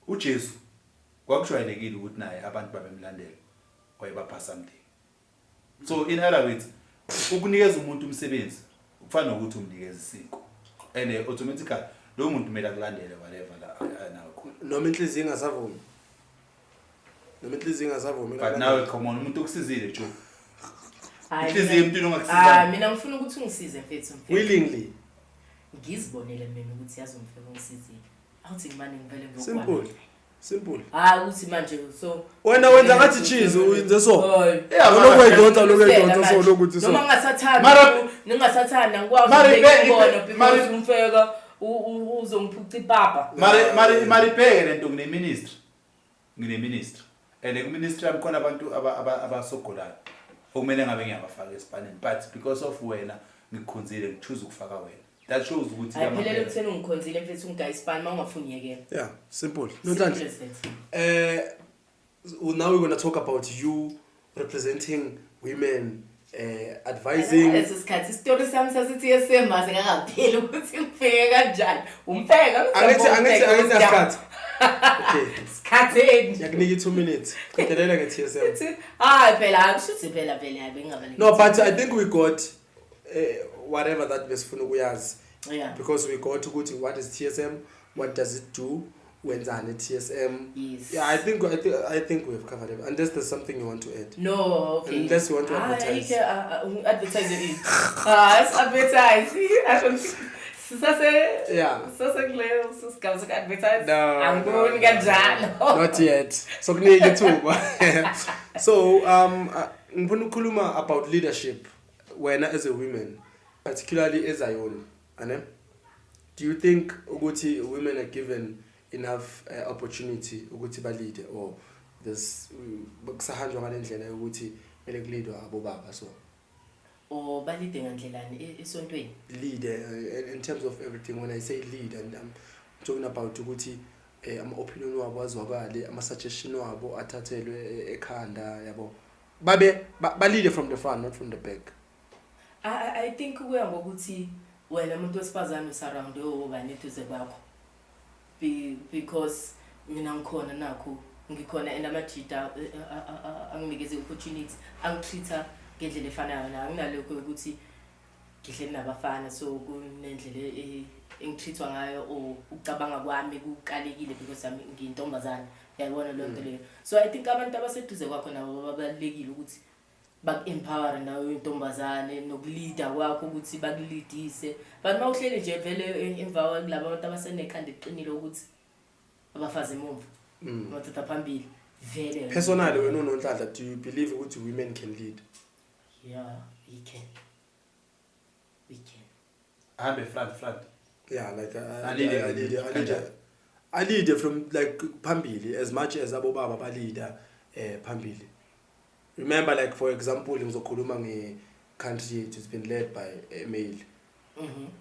uJesu kwakushwayelekile ukuthi naye abantu babemlandela wayebapha something. So in other words, ukunikeza umuntu umsebenzi kufana nokuthi umnikeze isiko. And automatically lo muntu kumele akulandele whatever la nakho. Noma inhliziyo ingasavumi. But now come on umuntu ukusizile nje. Inhliziyo empilo ongakusiza. Mina ngifuna ukuthi ungisize mfethu. Willingly. Ngizibonele mina ukuthi yazomfeka ungisizile. Awuthi ngimane ngivele ngokwazi. Simple. Uthi manje so wena wenza ngathi cheese uyenze so. Lokwedonsa so lokuthi so. Noma ningasathanda ngikwazi ukubona because umfeka uzongiphuca ipapa. Mari bheke lento ngine ministry. And ku ministry yami khona abantu abasogolayo. Okumele ngabe ngiyabafaka esipaneni but because of wena ngikukhonzile ngichoose ukufaka wena. That shows ukuthi ayiphelele ukuthena ungikhonzile mfethu ungayispan mawungafuni yekela. Yeah, simple. Nonhlanhla. Now we're going to talk about you representing women, advising. Lesikhathi story sami sasithi yesema singakapheli ukuthi ngifike kanjani. Umpheka angithi asikhathi. Okay. Skhatheni. Yakunika 2 minutes. Qedelela nge-TSM. Phela akushuthi phela ayibengaba. No, but I think we got whatever that besifuna ukuyazi. Yeah. Because we got ukuthi what is TSM, what does it do, wenzani TSM. Yes. Yeah, I think we've covered it. Unless there's something you want to add. No, okay. Unless you want to advertise. Advertise it. It's advertise. I don't. Yeah. Advertise. No. I'm going to get done. Not yet. So kuningi too. So ngifuna ukukhuluma about leadership when as a woman, particularly as a woman, ane? Do you think ukuthi women are given enough opportunity ukuthi ba lead, or there's kusahanjwa ngalendlela ukuthi mele kuleadwe abobaba so or ba lead ngandlelani esontweni? Lead in terms of everything. When I say lead, and I'm talking about ukuthi ama opinion wabo azwakale, ama suggestion wabo athathelwe ekhanda yabo, babe ba lead from the front, not from the back. I think kuya ngokuthi wena umuntu wesifazane usurround obani eduze kwakho, because mina ngikhona nakho ngikhona enamajita anginikeze opportunity, angitreata ngendlela efanayo na, anginalokho ukuthi ngihleli nabafana so kunendlela engitreatwa ngayo o ucabanga kwami kukalekile because ami ngiyintombazana, uyabona lonto leyo. So I think abantu abaseduze kwakho nabo babalekile ukuthi bak-empower nawe intombazane nokuleader kwakho ukuthi bakuleadise, but mawuhleli nje vele emva kulabo abantu abasenekhanda eqinile ukuthi abafazi emumva madoda phambili vele. Personally, when Nonhlanhla, do you believe ukuthi women can lead? Yeah, we can. Ahambe front. Yeah, like I lead from like phambili as much as abobaba ba leader phambili. Remember, like for example, ngizokhuluma nge-country yethu, it's been led by a male.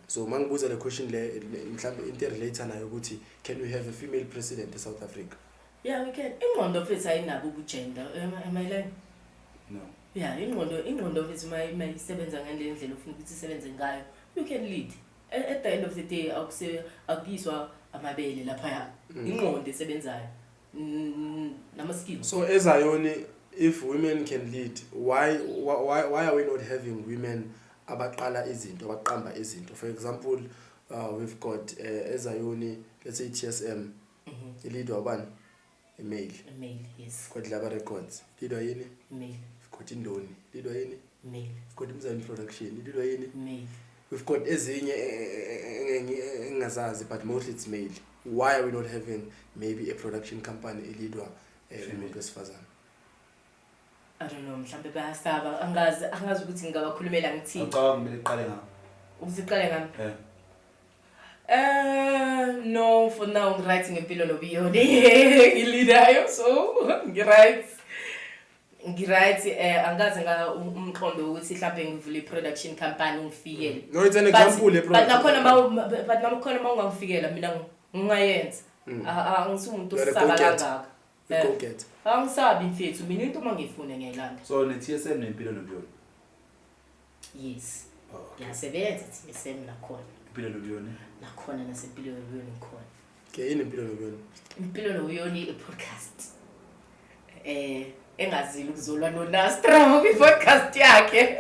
So mangibuza le question le mhlambe interrelator nayo ukuthi can we have a female president in South Africa? Yeah, we can. Ingqondo fethu ayinabo ubugender. Am I lying? No. Yeah, ingqondo fethu mayisebenza ngendlela ufuna ukuthi isebenze ngayo, you can lead. At the end of the day akuyiswa amabele lapha. Ingqondo esebenzayo. Nama skills. So as Ayoni, if women can lead, why are we not having women abaqala izinto, abaqamba izinto? For example, we've got Ezayoni, let's say TSM, lead one, a male. A male, yes. We've got Laba Records, lead yini? Male. We've got Indoni, lead yini? Male. We've got Imzani Production, lead yini? Male. We've got ezinye engazazi, but mostly it's male. Why are we not having maybe a production company leader umuntu wesifazane? I don't know, mhlambe bayasaba, angazi ukuthi ngingabakhulumela ngithini. Ngicabanga kumele iqale ngawo. Uziqale ngami? Yeah. No, for now I'm writing Impilo Nobuyoni. Ngilidayo, so ngiright angazi nga umqondo ukuthi mhlambe ngivule production company ungifikele. No, it's an example le product. But nakhona mawungafikela mina ngingayenza. Angisumuntu osaba kangaka. Go get. Angisabi mfethu, mina into mangifune ngiyilanda. So ne TSM neMpilo Nobuyoni. Yes. Okay. Yasebenza TSM nakhona. Impilo Nobuyoni. Nakhona naseMpilo Nobuyoni ngikhona. Okay, yini Impilo Nobuyoni? Impilo Nobuyoni i-podcast. Engazili ukuzolwa noNastro i-podcast yakhe.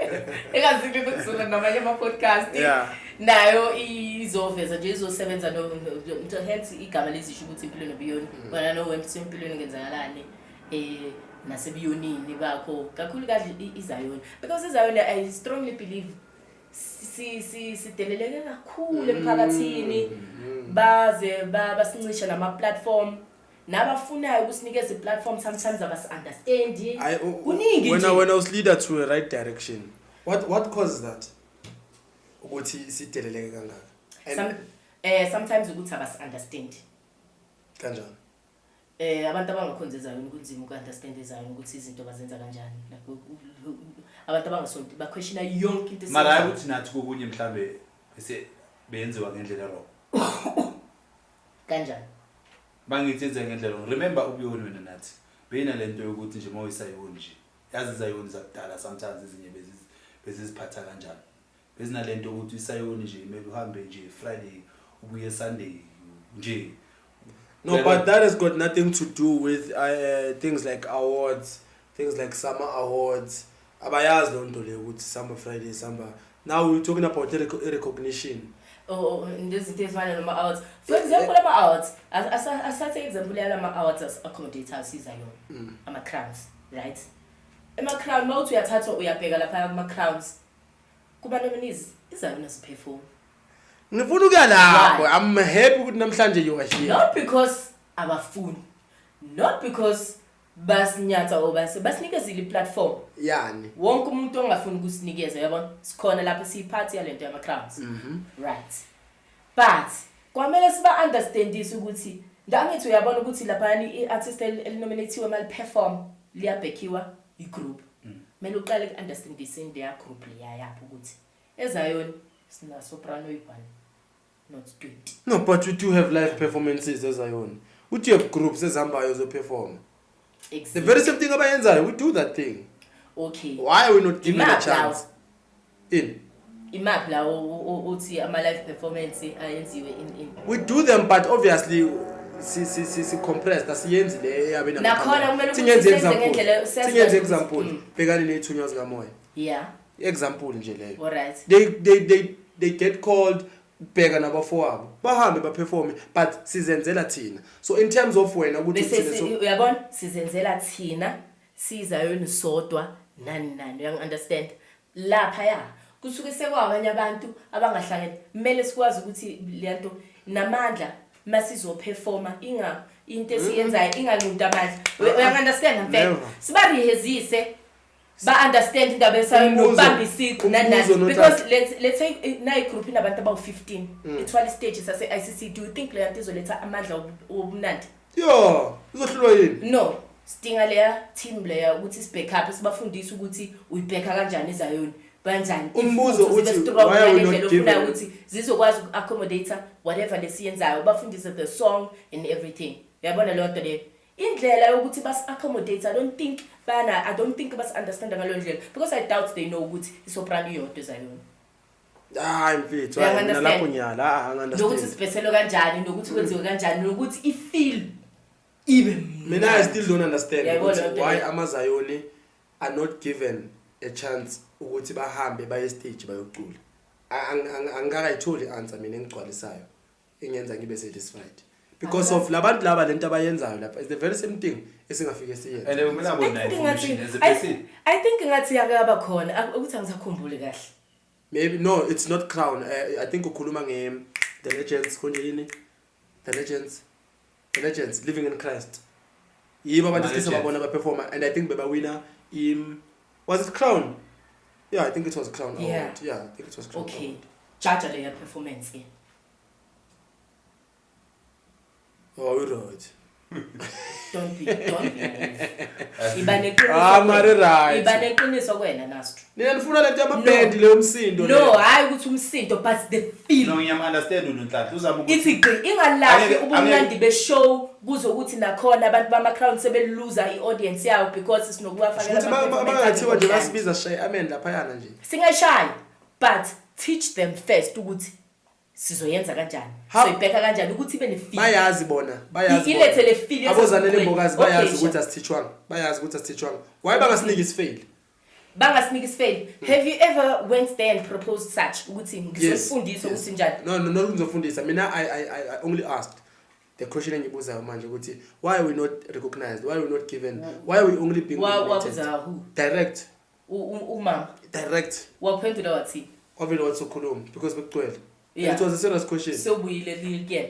Engazili ukuzolwa namanye ama-podcast. Yeah. Nayo izoveza nje izosebenza hence igama lezisho ukuthi Impilo Nobuyoni. Wena no wemthi empilweni ngenzakalani nasebuyonini bakho kakhulu kahle iZayoni, because iZayoni I strongly believe sideleleke kakhulu emphakathini, baze basincisha nama platform nabafunayo ukusinikeza i-platform sometimes abasi-understand kuningi nje. When I was leader to a right direction, what caused that ukuthi sideleleke kangaka? Sometimes ukuthi abasi-understand kanjani. Abantu abangakhonza eZayoni kunzima uku-understand eZayoni ukuthi izinto bazenza kanjani. Abantu abangasonto ba-questiona yonke into. Mara hayi ukuthi nathi kokunye mhlambe bese benziwa ngendlela wrong. Kanjani? Bangithi enze ngendlela wrong. Remember ubuyoni wena nathi. Beyina lento yokuthi nje mawuyisayoni nje. Yazi iZayoni zakudala sometimes ezinye beziziphatha kanjani. Bezinalento ukuthi isayoni nje maybe uhambe nje Friday ubuye Sunday nje. No, but that has got nothing to do with things like awards, things like summer awards, abayazi lonto le ukuthi Samba Friday Samba. Now we're talking about recognition. Oh, this is one of my awards. For example, my awards. I say example, my awards as accommodator season. I'm a crowns, right? I'm a crown. Most we are titled we are paying my crowns. Kuba nominees is a nice pay for. Ngifuna ukuya lapho. I'm happy ukuthi namhlanje you are here. Not because I'm a fool. Not because basinyatha obase basinikeza ile platform. Yani. Wonke umuntu ongafuni ukusinikeza yabona sikhona lapha siyiphathi yalento yama crowns. Right. But kwamele siba understandise ukuthi ndangithi uyabona ukuthi lapha ni artist elinominatiwe mal perform liyabhekiwa I group. Mele uqale ukunderstandise in their group leya yapho ukuthi eZion sina soprano ibhani not 20. No, but we do have live performances eZion. We do have groups ezihambayo zo perform. Exactly. The very same thing abayenzayo, we do that thing. Okay. Why are we not giving a chance? Imap la uthi ama live performance ayenziwe in. We do them, but obviously si compressed asiyenzi le yabe na. Nakhona kumele singenze example. Singenze example. Bekani nethunywa zikamoya. Yeah. Example nje leyo. Alright. They get called bheka nabafowabo bahambe ba perform but sizenzela thina. So in terms of wena ukuthi uyabona sizenzela thina sizayo nisodwa nani you understand lapha ya kusuke sekwabanye abantu abangahlangene kumele sikwazi ukuthi lento namandla masizo performa inga into esiyenzayo inganqunta amandla you understand mfethu siba rehezise ba understand indaba esayo nobamba isiqu nani because let's say na group inabantu about 15 ithwala stage sase ICC do you think le nto izoletha amandla obumnandi yo izohlulwa yini no stinga leya team leya ukuthi sibhack up sibafundisa ukuthi uyibheka kanjani eZion banjani umbuzo uthi why are we not giving ukuthi zizokwazi accommodate whatever lesiyenzayo bafundise the song and everything uyabona lo nto le indlela yokuthi bas accommodate I don't think bas understand ngalo ndlela because I doubt they know ukuthi isoprano yodwa eZion mfethu nalapho nyala understand nokuthi sibheselo kanjani nokuthi kwenziwe kanjani nokuthi ifeel even mina I still don't understand why amaZion are not given a chance ukuthi bahambe baye stage bayocula angikayitholi answer mina engigcwalisayo engenza ngibe satisfied because of labantu laba lento abayenzayo lapha is the very same thing esingafike siyenze and kumele abone information as a person I think ngathi yakaba khona ukuthi angisakhumbule kahle maybe no it's not crown I think ukhuluma the legends konje yini the legends living in Christ yibo abantu sikise babona ba performer and I think beba winner was it crown yeah I think it was crown award yeah I think it was crown okay award. Judge their performance oh right don't be ibaneqiniso kwena Nastro nina nifuna lento yamaband leyo umsindo no hayi ukuthi umsindo but the feel no ngiyama understand uNonhlanhla uzama ukuthi ithi ingalahle ubumnandi be show kuzokuthi nakhona abantu bama crowd sebeluza iaudience yawo because sinokuwafakela abangathiwa nje basibiza shay amen lapha yana nje singashaya but teach them first ukuthi sizoyenza kanjani soyibheka kanjani ukuthi ibe nefeel bayazi bona ilethe le feel abozana lembokazi bayazi ukuthi asithithwanga bayazi ukuthi asithithwanga why bangasiniki isfail have you ever went there and proposed such ukuthi ngizofundisa ukuthi njani no ngizofundisa mina I only asked the question engibuza manje ukuthi why are we not recognized why are we not given why are we only being who direct umama direct waphendula wathi obviously what's ukukhuluma because bekugcwele it was a serious question so buyile again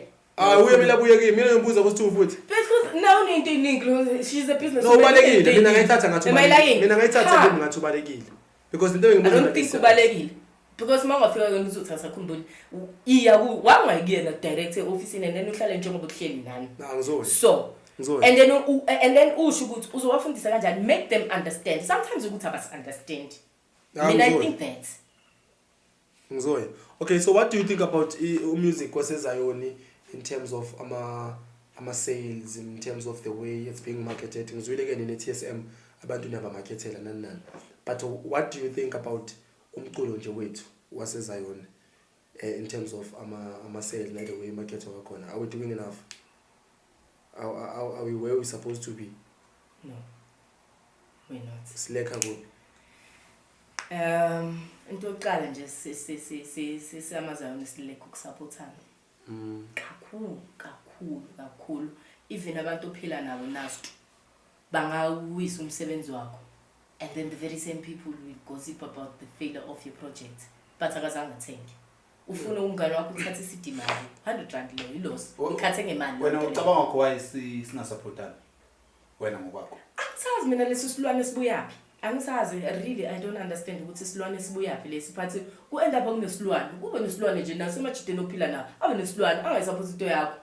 uye kimi mina ngibuza ukuthi futhi because now into iningi she's a business no ubalekile mina ngayithatha ngathi ngathi ubalekile because into engibuza I don't think ubalekile because mangafika ngizothatha sakhumbula iya wangayikena direct office and then uhlale njengoba uhleli nani so and then usho ukuthi uzowafundisa kanjani make them understand sometimes ukuthi abas understand mina I think that Ngizoya. Okay, so what do you think about music waseZion in terms of ama sales, in terms of the way it's being marketed? Ngizwile ke ne TSM abantu naba marketela nani. But what do you think about umculo nje wethu waseZion in terms of ama sales and the way market wakhona? Are we doing enough? Are we where we supposed to be? No. We're not. Sileka go. Into yokuqala nje sisamazayo nesileke ukusupportana. Kakhulu. Even abantu ophila nabo Nastro bangawisa umsebenzi wakho. And then the very same people will gossip about the failure of your project. But akazange athengi. Ufuna umngane wakho uthathe isidimali 100 rand leyo iloss. Ngikhathe ngemali. Wena ucabanga why singasupportana? Wena ngokwakho. Angisazi mina leso silwane sibuyaphi. Angisazi really I don't understand ukuthi isilwane sibuyaphi lesi phathi ku end up kunesilwane. Kube nesilwane nje naso emajideni ophila nawo. Abe nesilwane angayisupport into yakho.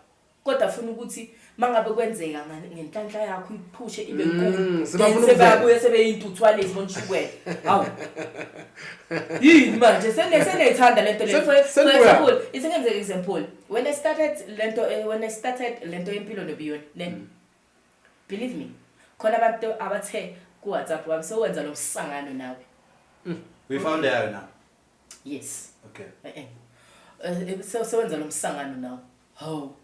Kodwa afuna ukuthi mangabe kwenzeka ngenhlanhla yakho iphushe ibe nkulu. Sebabuye sebeyintuthwane izibonshukwe. Hawu. Yini manje senethanda lento le. For example, isengenzeka example. When I started lento Impilo Nobuyoni, then believe me, khona abantu abathe ku WhatsApp wami sewenza lo msangano nawe. We found her now. Yes. Okay. Sewenza lo msangano nawe. Hawu.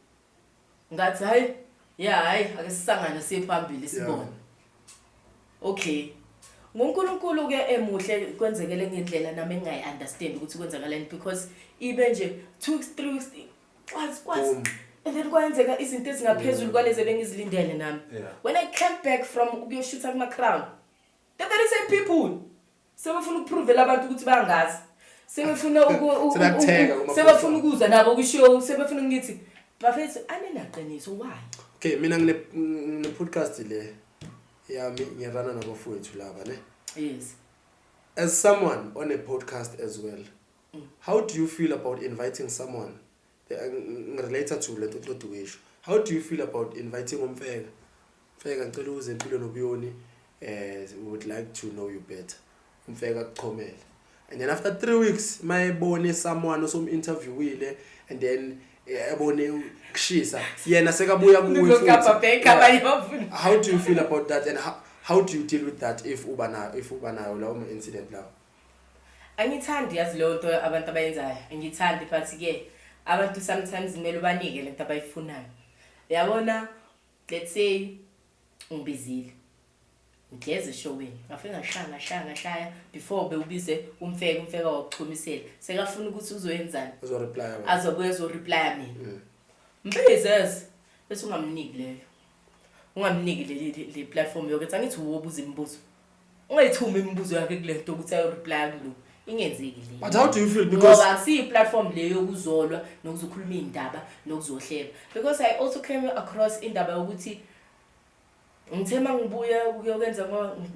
Ngathi hayi akesisangana siphambili sibone. Okay. Ngonkulunkulu ke emuhle kwenzekele ngendlela nami engayi understand ukuthi kwenzakalani because ibe nje 2 weeks 3 weeks what and then kwenzeka izinto ezingaphezulu kwalezi bengizilindele nami. When I came back from ukuyoshoota kuma crown, the very same people sebefuna ukuprove labantu ukuthi bayangazi. Sebefuna sebefuna ukuza nabo kushow, sebefuna ngithi bafethu anenaqiniso why? Okay, mina ngine podcast le yami ngiyarana nabafowethu laba ne. Yes. As someone on a podcast as well, how do you feel about inviting someone related to le Ntoduweshu? How do you feel about inviting umfeka? Mfeka ngicela uze Impilo Nobuyoni, would like to know you better. Umfeka kuchomela. And then after 3 weeks, mayibone someone osom interviewile and then ebone kushisa yena sekabuya kuwe futhi. How do you feel about that and how do you deal with that if uba nayo lawo incident lawo? Angithandi yazi lo nto abantu abayenzayo. Angithandi but ke abantu sometimes kumele ubanike lento abayifunayo. Uyabona, let's say ngibizile. Ngeze showini. Ngafika ngashaya before bewubize umfeka wakuchumisela. Sekafuna ukuthi uzoyenzani? Azobuye reply mina. Mbizes bese ungamniki leyo. Ungamniki le platform yokuthi angithi uwobuza imibuzo. Ungayithumi imibuzo yakhe kule nto ukuthi ayo reply kulo. Ingenzeki le. But how do you feel because ngoba si platform leyo yokuzolwa nokuzokhuluma indaba nokuzohleba because I also came across indaba ukuthi ngithema ngibuya ukuyokwenza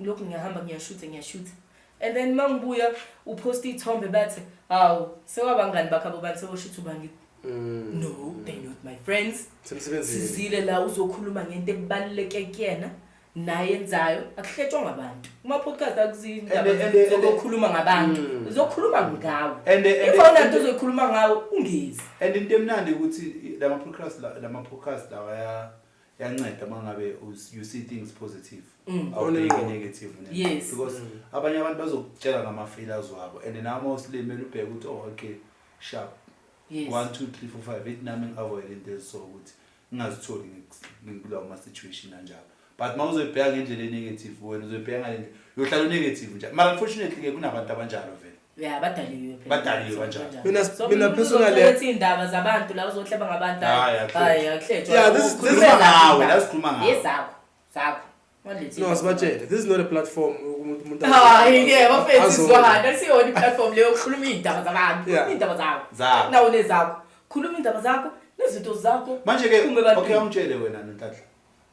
lokho ngiyahamba ngiyashoot and then mangibuya upost ithombe bathi hawu sewabangani bakho abantu sewoshoot ubani. No, they not my friends. Sizile la uzokhuluma ngento ekubaluleke kuyena naye enzayo akuhletshwa ngabantu. Kuma podcast akuzindaba zokukhuluma ngabantu. Uzokhuluma ngawo. Ifona into uzokhuluma ngawo ungezi. And into emnandi ukuthi lama podcast lawa yanceda mangabe you see things positive awubheki negative. Yes. Because abanye abantu bazokutshela ngama failures wabo and now mostly mele ubheke ukuthi oh okay sharp. Yes. 1 2 3 4 5 nami avoid into so ukuthi ngingazitholi ngikulawo ma situation kanjalo. But mawuzobheka ngendlela negative wena uzobheka ngendlela uyohlala negative nje. But unfortunately ke kunabantu abanjalo vele. Yeah, badaliwe kanjalo. Mina personally lethi indaba zabantu la uzohleba ngabantu hayi akuhletshwa. Yeah, this is ngawe la sikhuluma ngawe. Yesakho. No, sibatshele. This is not a platform umuntu hayi ke bafethu izwahana siyona iplatform leyo ukukhuluma indaba zabantu. Indaba zakho. Nawo nezakho. Khuluma indaba zakho nezinto zakho. Manje ke okay ungitshele wena Nonhlanhla.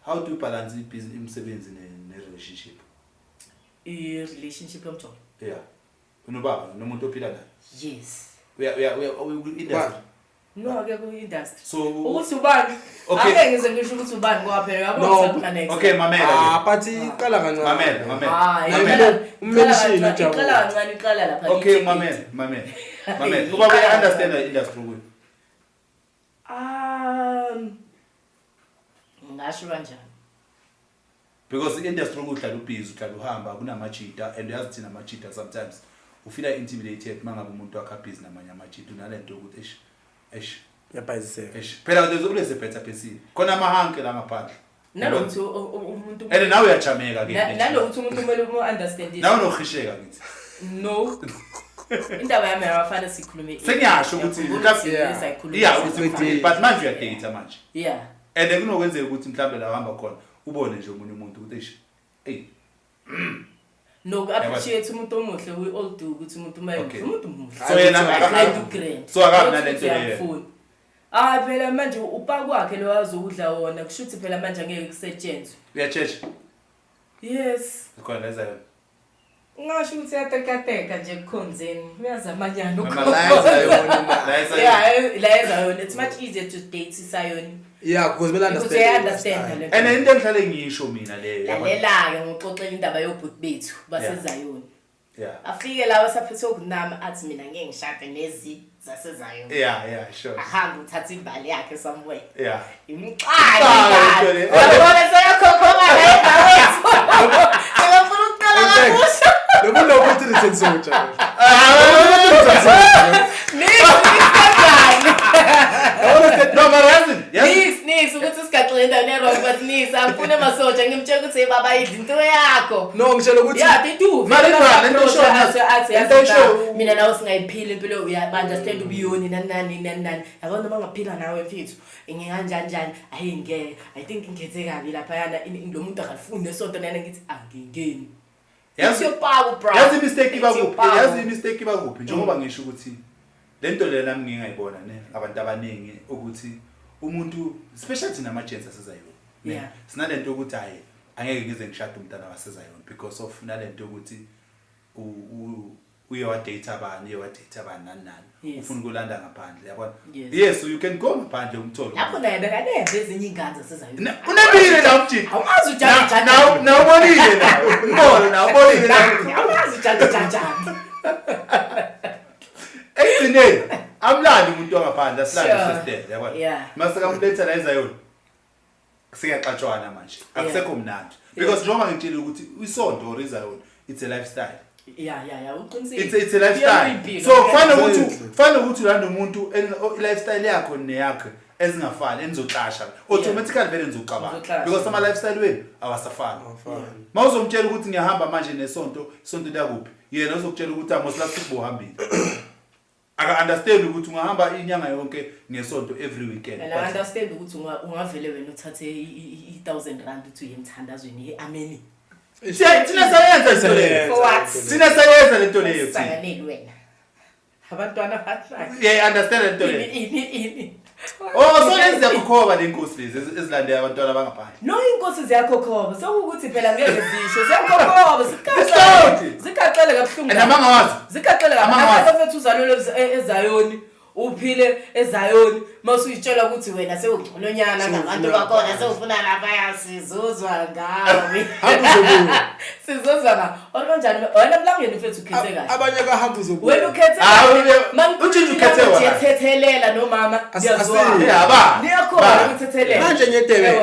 How do you balance imsebenzi ne relationship? Relationship yomtholo. Yeah. Unobaba nomuntu ophila naye. Yes. We industry. No ake ku industry. So ukuthi ubani? Okay. Ake ngize ngisho ukuthi ubani ngoba phela yabo next. Okay mamela. But iqala kancane. Mamela. Ummention uJabu. Iqala kancane iqala lapha. Okay mamela. Kuba we understand the industry ukuthi. Ngasho kanjani? Because the industry ukudlala ubhizi udlala uhamba kunamajita and uyazi thina amajita sometimes ufila intimidated mangabe umuntu wakha busy namanye amajita unalento ukuthi yabhayiziseka. Phela kuleze better person. Khona amahanke la ngaphandle. Nalokuthi umuntu and nawe uyajameka ke. Nalokuthi umuntu kumele umu understand. Nawe nokhisheka ngithi. No. Indaba yami abafana sikhulume. Sengiyasho ukuthi but manje uyadate manje. Yeah. And kunokwenzeka ukuthi mhlambe la hamba khona ubone nje umunye umuntu ukuthi hey. No, appreciate umuntu omuhle we all do ukuthi umuntu umuntu muhle. So yena grand. So akanalento leyo. Phela manje upa kwakhe lo azokudla wona kushuthi phela manje angeke kusetshenzwe. Uyachesha? Yes. Khona lenza yona. Ngasho ukuthi yatekateka nje kukhonzeni. Uyazamanyana Layeza yona. It's much easier to date isayoni. Yeah, because we Because I understand. And into engihlale ngisho mina leyo. Lalela-ke ngoxoxela indaba yobhuti bethu basezayoni. Yeah. Afike lawa saphethe ukunama athi mina ngeke ngishade nezi zasezayoni. Yeah, sure. Ahamba uthatha imbali yakhe somewhere. Yeah. Imixhali. Yabona seyakhokhoba la endaweni. Akafuna ukuqala kabusha. Lo ukuthi lisensoja. No, but Nis ukuthi sigaxile endaweni errong but nis angifune masoja ngimtshela ukuthi baba idinto yakho. No, ngishela ukuthi yeah tidu. Mina nawe singayiphila impilo uya understand ubiyoni nani. Yabona bangaphila nawe mfethu. Nginganjani ayingeke. I think ngikhethe kabi lapha yana lo muntu akafuni nesonto nana ngithi angingeni. Yazi yopawu bro. Yazi mistake ibakuphi njengoba ngisho ukuthi lento le nami ngingayibona ne abantu abaningi ukuthi umuntu especially thina ama-gents asezayona yeah sinalento ukuthi hayi angeke ngize ngishade umntana wasezayona because of nalento ukuthi uyewadate abani nani ufuna ukulanda ngaphandle yabona yes you can go ngaphandle umtholo lapho naye bekaneze ezinye ingane zasezayona unabile la umjiji awumazi ujaja nawubonile nawe mbona nawubonile nawe awumazi ujaja ekugcineni amlandi umuntu wangaphandle asilande sister yabona yeah masaka umletha la ezayona sikaxatshwana manje akusekho mnandi because njengoba ngitshela ukuthi isonto or izayona it's a lifestyle yeah it's a lifestyle so kufanele ukuthi ulanda umuntu lifestyle yakho neyakhe ezingafani enizoxasha automatically vele nizocabanga because ama lifestyle wenu awasafani mawuzomtshela ukuthi ngiyahamba manje nesonto lakuphi yena uzokutshela ukuthi amoslast ubohambile aka understand ukuthi ungahamba inyanga yonke ngesonto every weekend and I understand ukuthi ungavele wena uthathe i1000 uthi uyemthandazweni ameni thina sayenza lento leyo sanganeli wena abantwana bahlala yeah understand lento leyo so lenza kukhokhoba lenkosi lezi ezilandela abantwana abangaphandle no inkosi ziyakhokhoba sokuthi phela ngeke zisho ziyakhokhoba zikaxele kabuhlungu namangawazi zikaxele kabuhlungu uzalelo ezayoni uphile ezayoni masuyitshela ukuthi wena sewugcolonyana ngabantu bakhona sewufuna lapha yasizozwa ngawe sizozwa ngawe olonjani wena mlangeni mfethu ukhethe kahle abanye bahamba uzobuya wena ukhethe uthi ukhethe wena uthethelela nomama ngiyazwa niyakhona ukuthethelela manje ngedebe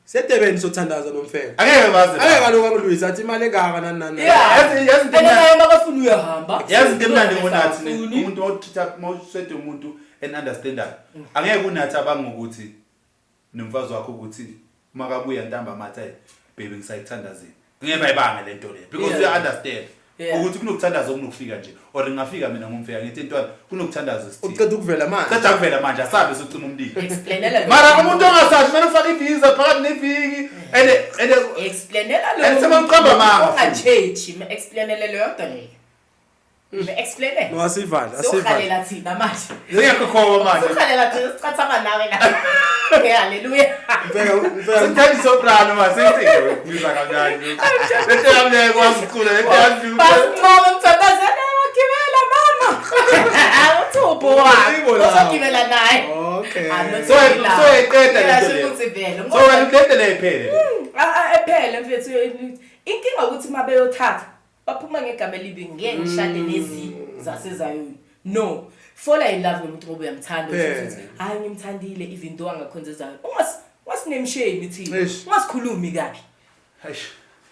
sedebeni sothandaza nomfela angeke bazi kaloku angilwisa athi imali engaka nani yazi naye makafuna uyahamba yazi into emnandi ngonathi umuntu mawusete umuntu understandayo angeke kunathi abangokuthi nomfazi wakho ukuthi makabuya ntamba mathe baby ngisayithandazini ngeke bayibanga lento le because you understand ukuthi kunokuthandaza okunokufika nje or ngingafika mina ngomfika ngithi intwana kunokuthandaza sithi uqeda ukuvela manje asabe socima umlilo explainela mara umuntu ongasazi manje ufaka ivisa phakathi neviki and explainela lo ensemaqamba manga ungachechi explainela lo yodwa leyo explain no asivala sokhalela thina manje ngiyakhokhoma manje sokhalela thina sicathanga nawe la haleluya mfeka sithandi soprano masithi ngiza kanjani lento yami kwasicula lento yami basithoma mthandazana wakibela mama uthubo wakho uzogibela naye okay so eqeda lento le iphele ephele mfethu inkinga ukuthi mabeyothatha baphuma ngegama elibi ngeke ngishade nezi zasezayoni no fall in love nomuntu ngoba uyamthanda ukuthi hayi ngimthandile even though angakhonzezayo wasinemshame thina ungasikhulumi kabi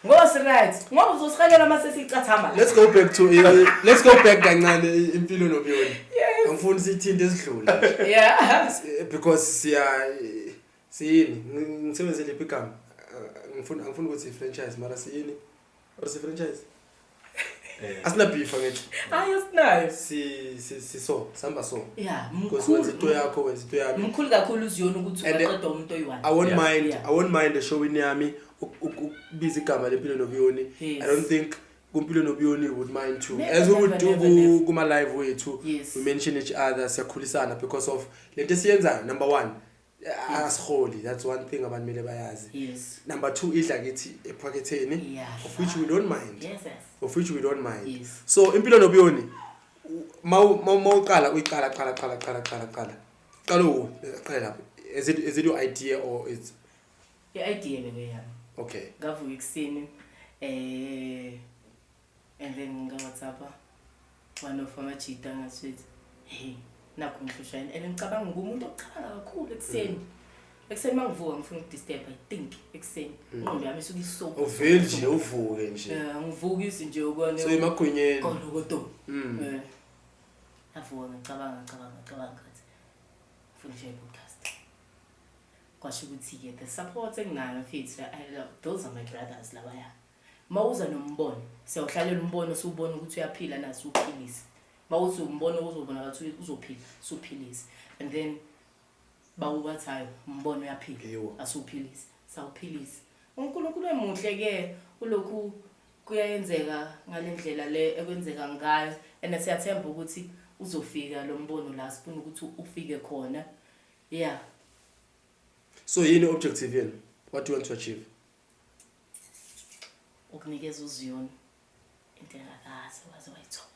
ngoba right ngoba uzosikalela mase sicathama let's go back kancane impilo Nobuyoni angifuni sithinde esidlula yeah because siyini ngisebenzele igama ngifuna ukuthi franchise mara siyini or si franchise asina beef ngathi ayosinayo si so samba so yeah because wenza into yakho wenza into yami mkhulu kakhulu uziyona ukuthi ungaqeda umuntu oyi1 I won't mind the show yami ukubiza igama lempilo Nobuyoni. I don't think kumpilo Nobuyoni would mind too as we would do kuma live wethu we mention each other siyakhulisana because of lento siyenza number 1 asiholi that's one thing abantu mele bayazi number 2 idla kithi ephaketheni of which we don't mind so impilo Nobuyoni mawuqala uyiqala qala lapho is it your idea or it's your idea bebe yami okay ngavuka ekseni and then ngaWhatsApp one of amajita ngathi hey nakho ngihlushana and ngicabanga ngumuntu ocabanga kakhulu ekseni mangivuka ngifuna ukudisturb I think ekseni ngqondo yami isuke isoku uvele nje uvuke nje ngivukisi nje ukone so emagwinyeni kodo avuka ngicabanga ngathi ngifuna nje podcast kwasho ukuthi ke the support enginayo mfethu I love those are my brothers labaya mawuza nombono siyawuhlalela umbono siubona ukuthi uyaphila naso uphilisa mawuthi umbono uzobona ukuthi uzophila suphilisa and then bawubathayo umbono uyaphila asuphilisa sawuphilisa uNkulunkulu emuhle ke ulokhu kuyayenzeka ngalendlela le ekwenzeka ngayo and siyathemba ukuthi uzofika lo mbono la sifuna ukuthi ufike khona yeah so yini objective yenu what do you want to achieve ukunikeza uziyoni into engakaze waze wayithola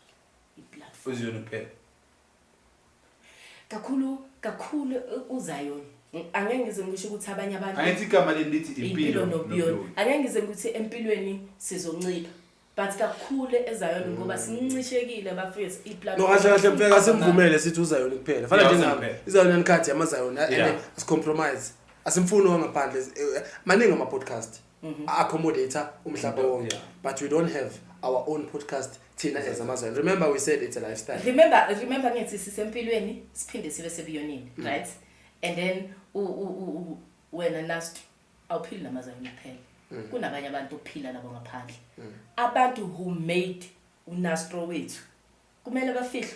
iplatform uziyoni kuphela kakhulu uzayoni angeke ngize ngisho ukuthi abanye abantu ayithi igama lelithi impilo Nobuyoni angeke ngize ukuthi empilweni sizoncipha but kakhulu ezayoni ngoba sincishekile bafethu iplatform no kahle mfeka simvumele sithi uzayoni kuphela fana njengami izayoni Uncut yamazayoni as compromise asimfuni wangaphandle maningi ama podcast accommodator umhlaba wonke but we don't have our own podcast thina as amazayoni remember we said it's a lifestyle remember ngithi sisempilweni siphinde sibe sebiyonini right and then wena Nastro awuphili namazayoni kuphela kunabanye abantu ophila nabo ngaphandle abantu who made uNastro wethu kumele bafihle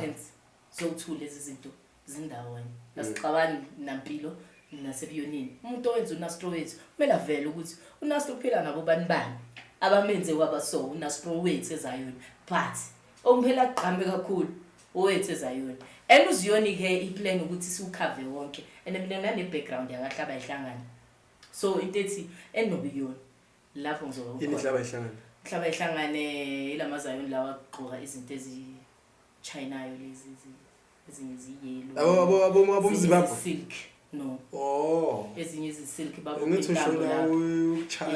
hence so to lezi zinto zindawonye asicabani nampilo nasebiyonini umuntu owenza uNastro wethu kumele avele ukuthi uNastro uphila nabo bani abamenze waba so uNastro wethu ezayoni but ongiphela qhambe kakhulu owethu ezayoni and uziyoni ke iplan ukuthi siukhave wonke and mina ngane background yakahlaba ehlangana so into ethi enobuyoni lapho ngizoba ukhona hlaba ehlangane ilamazayoni lawa aqoka izinto ezi China yo lezi ezinye ziyelo abomzimbabwe silk no ezinye izisilk babo ngithi ushona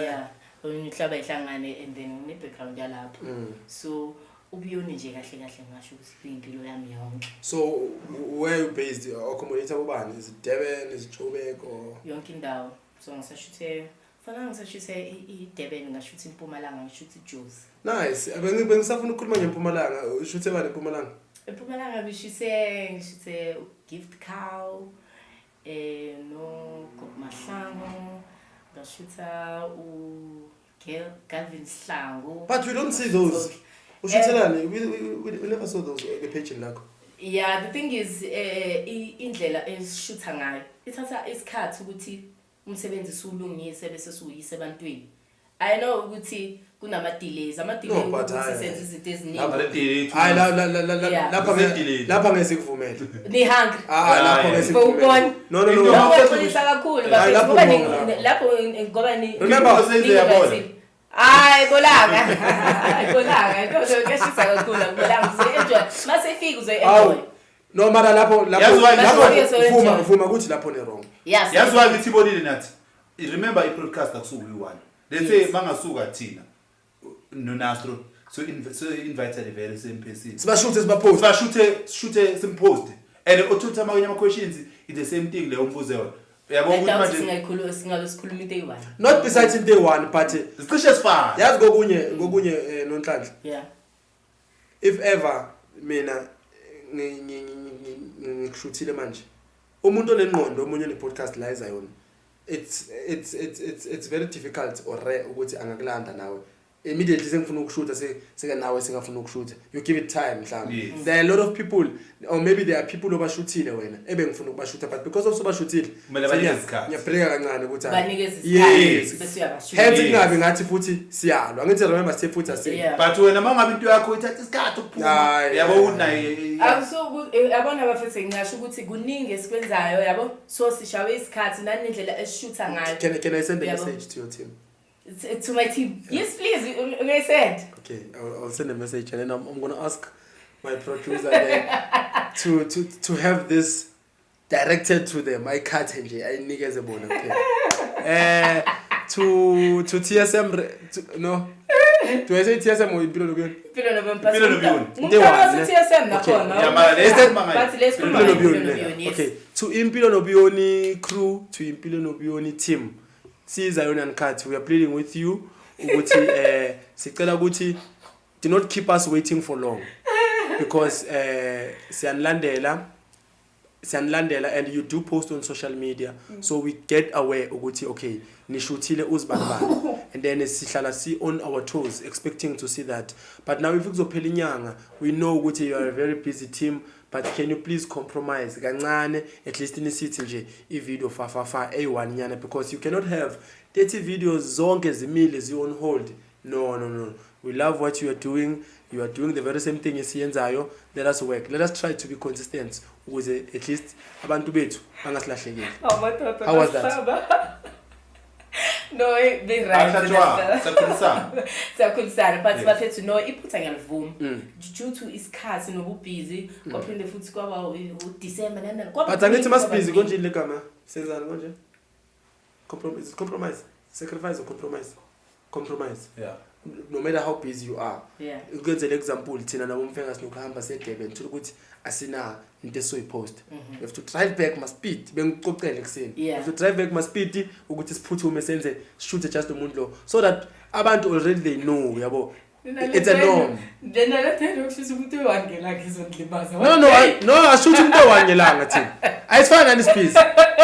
yeah hlaba ehlangane and then ne background yalapho so ubuyoni nje kahle ngasho ukuthi impilo yami yonke so where you based accommodator bobani is it Durban is it Joburg or yonke indawo so ngisashuthe iDurban ngashuthi iMpumalanga ngishuthi iJozi nice bengisafuna ukukhuluma ngeMpumalanga ushuthe bani eMpumalanga eMpumalanga ngishuthe gift cow no Mahlango ngashutha Calvin Slango but we don't see those ushuthelani we never saw those the page lakho yeah the thing is indlela esishutha ngayo ithatha isikhathi ukuthi umsebenzi sulungise bese suyise ebantwini I know ukuthi kunama delays ukuthi senze izinto eziningi hayi lapha ngeke sikuvumele ni hungry lapha ngeke sikuvumele no ngoba kakhulu lapho ngoba ni remember senze yabona hayi bolanga into ngeshisa kakhulu bolanga uzoenjoy mase fika uzoenjoy no mara lapho ufuma ukuthi lapho ne wrong yazi why ngithi bonile nathi remember I broadcast akusuku yi1 let's say mangasuka thina no Nastro so invited very same person sibashuthe simpost and othutha amanye ama questions is the same thing le umbuzo yona uyabona ukuthi manje singalokhuluma into eyi1 not besides into eyi1 but sicishe sifana yazi ngokunye Nonhlanhla yeah if ever mina ngishuthile manje umuntu onengqondo omunye ne podcast la izayona it's very difficult or rare ukuthi angakulanda nawe immediately sengifuna ukushootha seka nawe singafuna ukushootha. You give it time mhlawumbe. There are a lot of people or maybe there are people obashuthile wena ebengifuna ukubashootha but because of sobashuthile ngiyabreaka kancane ukuthi banikeza isikhathi hence kungabe ngathi futhi siyalwa ngithi remember stay futhi ase but wena mangabe into yakho ithatha isikhathi ukuphuma yabo unaye yabona bafethe ngisho ukuthi kuningi esikwenzayo yabo so sishawe isikhathi nanendlela esishutha ngayo. Can I send a message to your team? To my team. Yes, please. I said. Okay, I'll send a message and then I'm going to ask my producer then to have this directed to them. I can't change it. I need as a bonus. To TSM no. Do I say TSM or Impilo Nobuyoni? Impilo Nobuyoni. TSM na khona. But let's go Nobuyoni. Okay, to Impilo Nobuyoni crew, to Impilo Nobuyoni team. Siza yona Uncut, we are pleading with you ukuthi sicela ukuthi do not keep us waiting for long because siyanlandela and you do post on social media so we get aware ukuthi okay nishuthile uzibani and then sihlala si on our toes expecting to see that but now if kuzophela inyanga we know ukuthi you are a very busy team but can you please compromise kancane at least nisithi nje ivideo fa a1 nyana because you cannot have 30 videos zonke zimile zi on hold. No, we love what you are doing the very same thing esiyenzayo. Let us work, let us try to be consistent ukuze at least abantu bethu bangasilahlekile. How was that? No, be right. Sakulisana but bafethu no iphutha ngiyalivuma due to isikhathi nobubhizi kwaphinde futhi kwaba uDecember nana kwaba but angithi masibhizi konje legama senzani konje compromise sacrifice or compromise yeah no matter how busy you are yeah ukenzele example thina nabo mfenga sinokuhamba seDurban thola ukuthi asina into esoyipost you have to drive back maspeed bengicocela ekseni you have to drive back maspeed ukuthi siphuthume senze shoot just umuntu lo so that abantu already they know yabo it's a norm then alathenda ukushisa umuntu owangela ngizondlibaza no ashoot umuntu owangelanga thina ayisifana nespeed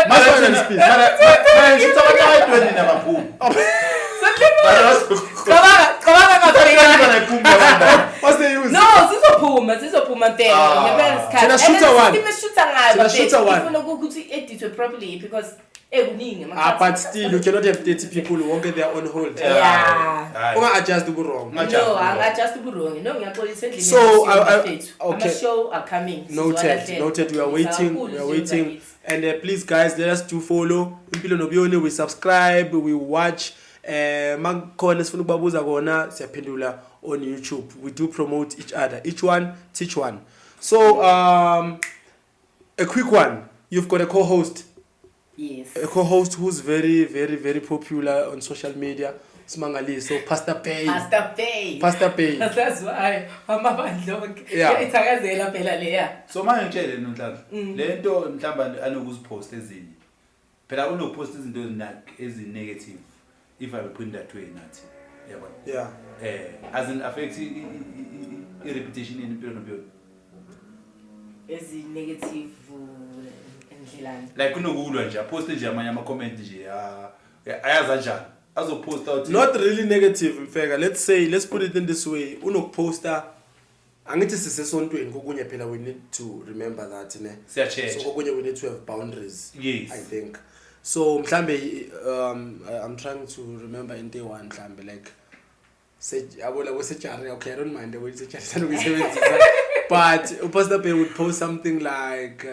masifana nespeed mara shoot abantu ayidweni nabaphuma what's the use? No, sizophuma ntela ngempela isikhathi shooter one ifuna ukuthi editwe properly because ekuningi but still you cannot have 30 people who won't get their own hold adjust wrong adjust wrong no ngiyaxolisa endlini so okay show are coming noted we are waiting and please guys let us do follow Impilo Nobuyoni, we subscribe, we watch makhona sifuna ukubabuza kona siyaphendula on YouTube. We do promote each other, each one teach one. So a quick one, you've got a co-host. Yes, a co-host who's very popular on social media. Simangali, so Pastor Pay. That's why amabandlonke ithakazela phela leya. So manje ngitshele Nonhlanhla lento mhlamba anokuzipost ezinye phela unopost izinto ezi-negative if I put that way nathi yabo as in affect i-reputation in Impilo Nobuyoni ezi-negative endlelani like kunokulwa nje post nje amanye ama-comment nje ayaza njani azoposta out not really negative mfeka let's put it in this way unokuposta angithi sisesontweni kokunye phela we need to remember that ne so kokunye we need to have boundaries. Yes, I think so mhlambe I'm trying to remember into one mhlambe like say yabona kwesejari okay I don't mind the way sejari sanokuyisebenzisa but Pastor Pay would post something like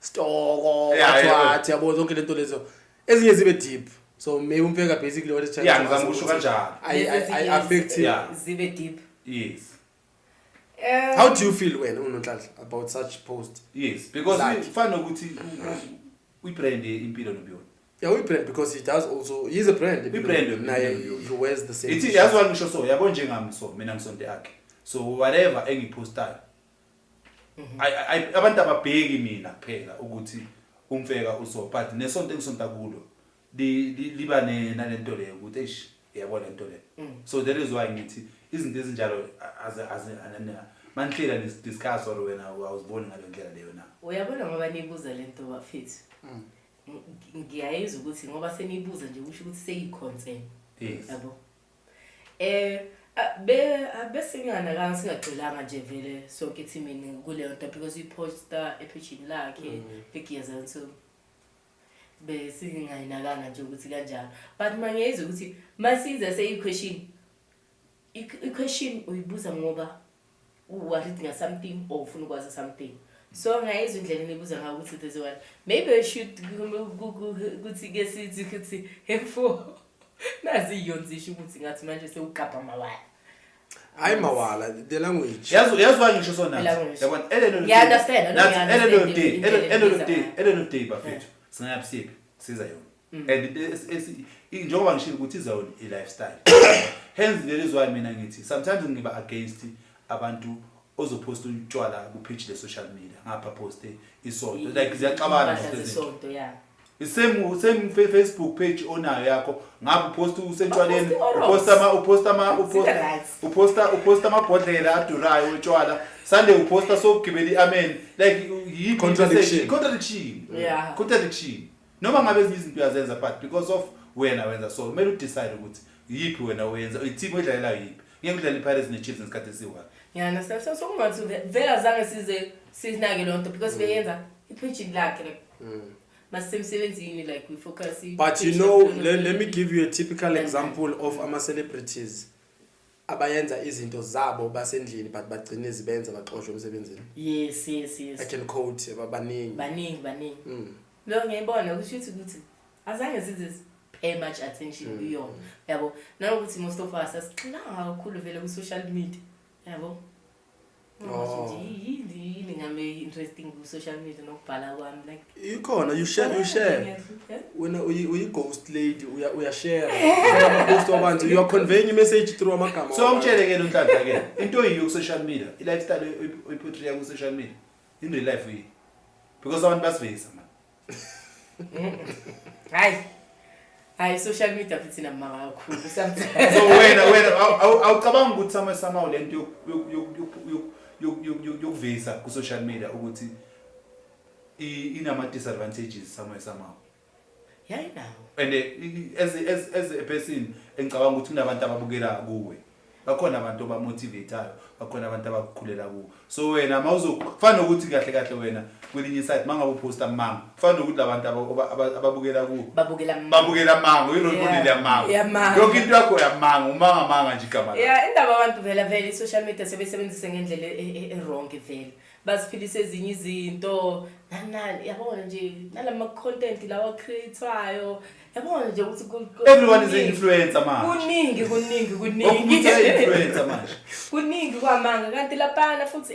stoko what yabo zonke lento lezo ezinye zibe deep so maybe umfeka basically what is trying to ngizama ukusho kanjalo I affect zibe deep. Yes. How do you feel when Nonhlanhla about such post? Yes, because we find ukuthi we brand Impilo Nobuyoni. Yeah, we brand because he does also he's a brand. We brand him. He wears the same. It is as well ngisho so yabo njengami so mina ngisonto yakhe. So whatever engipostayo abantu ababheki mina kuphela ukuthi umfeka uso but nesonto engisonta kulo liba nalento leyo ukuthi eish yabona lento leyo. So that is why ngithi izinto ezinjalo manhlela discuss or wena awuziboni ngalendlela leyo na uyabona ngoba nibuza lento bafethu ngiyayizwa ukuthi ngoba senibuza nje kusho ukuthi seyiconcern Yes. Yabo. Besingana kanga singagxilanga nje vele sonke teamini kuleyo nto because iposta epage lakhe begiyaza nto besingayinakanga nje ukuthi kanjalo but mangiyezwe ukuthi masiza say question uyibuza ngoba uwaridinga something or ufuna ukwazi something so ngayizwe indlela nibuza ngayo ukuthi there's one maybe I should ukuthi ke sithi ukuthi hefo nazi iyonzisha ukuthi ngathi manje sewugapha mawala hayi mawala the language yazwa ngisho sona yabona yeah understand day bafethu singayabusiphi siza yona and njengoba ngishilo ukuthi izawona i-lifestyle hence leli zwa mina ngithi sometimes ngiba against abantu ozoposta utshwala ku-page le social media ngapha poste isonto like ziyaqabana isonto yeah same Facebook page onayo yakho ngabe uposta usentshwaleni uposta amabhodlela adurayo utshwala Sunday uposta sokugibela amen like yi contradiction noma ngabe ezinye izinto uyazenza but because of wena wenza so kumele udecide ukuthi yipi wena wenza team edlalela yipi ngeke udlale iPirates neChiefs ngesikhathi esiwa yeah so kungathi vela zange sizinake lonto because beyenza ipage lakhe like masemsebenzini like we focus but you know let me give you a typical example of ama celebrities abayenza izinto zabo basendlini but bagcine zibenza baxoshwe emsebenzini yes I can quote baningi lo ngiyibona kusho ukuthi azange size pay much attention kuyona yabo nanokuthi most of us asiqinanga kakhulu vele ku social media yabo yini ngame interesting ku social media nokubhala kwami like ikhona you share when you ghost lady uya share post abantu you are conveying a message through amagama so ngitshele ke Nonhlanhla ke into yiyo ku social media I lifestyle oyiportray ku social media in real life yi because abantu basiveza man hayi social media futhi namanga kakhulu sometimes so wena awucabanga ukuthi sama lento yokuveza ku social media ukuthi inama disadvantages somehow yeah now and as a person engicabanga ukuthi kunabantu ababukela kuwe bakhona abantu abamotivateayo bakhona abantu abakukhulela kuwe so wena mawuzofana ukuthi kahle wena kwelinye side mangabe uposta manga kufana ukuthi labantu ababukela kuwe babukela manga uyirobodile yamanga yonke into yakho yamanga umanga nje igama yeah indaba abantu vele social media sebesebenzisa ngendlela wrong vele basiphilisa ezinye izinto nani yabona nje nalama content lawa creatorwayo yabona nje ukuthi everyone is an influencer manje kuningi influencer manje kuningi kwamanga kanti lapana futhi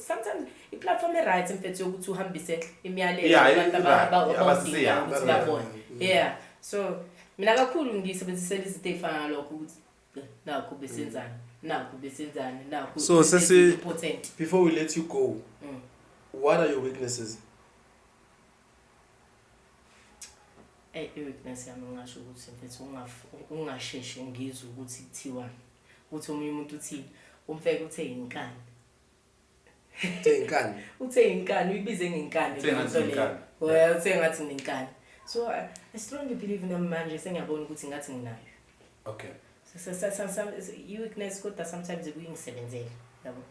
sometimes i-platform right mfethu ukuthi uhambise imiyalelo abantu ababasiya ukuthi babone yeah so mina kakhulu ngisebenzisela izinto ezifana lokho ukuthi nakho besenzana nakho so sesi before we let you go what are your weaknesses? Weakness yami ngisho ukuthi mfethu ungasheshi ngizwe ukuthi kuthiwa uthi omunye umuntu uthini umfeke uthe inkani uthe inkani uyibize ngenkani lento leyo well uthe ngathi nginkani so I strongly believe in manje sengiyabona ukuthi ngathi nginayo okay some weakness kodwa sometimes kuyingisebenzela yabo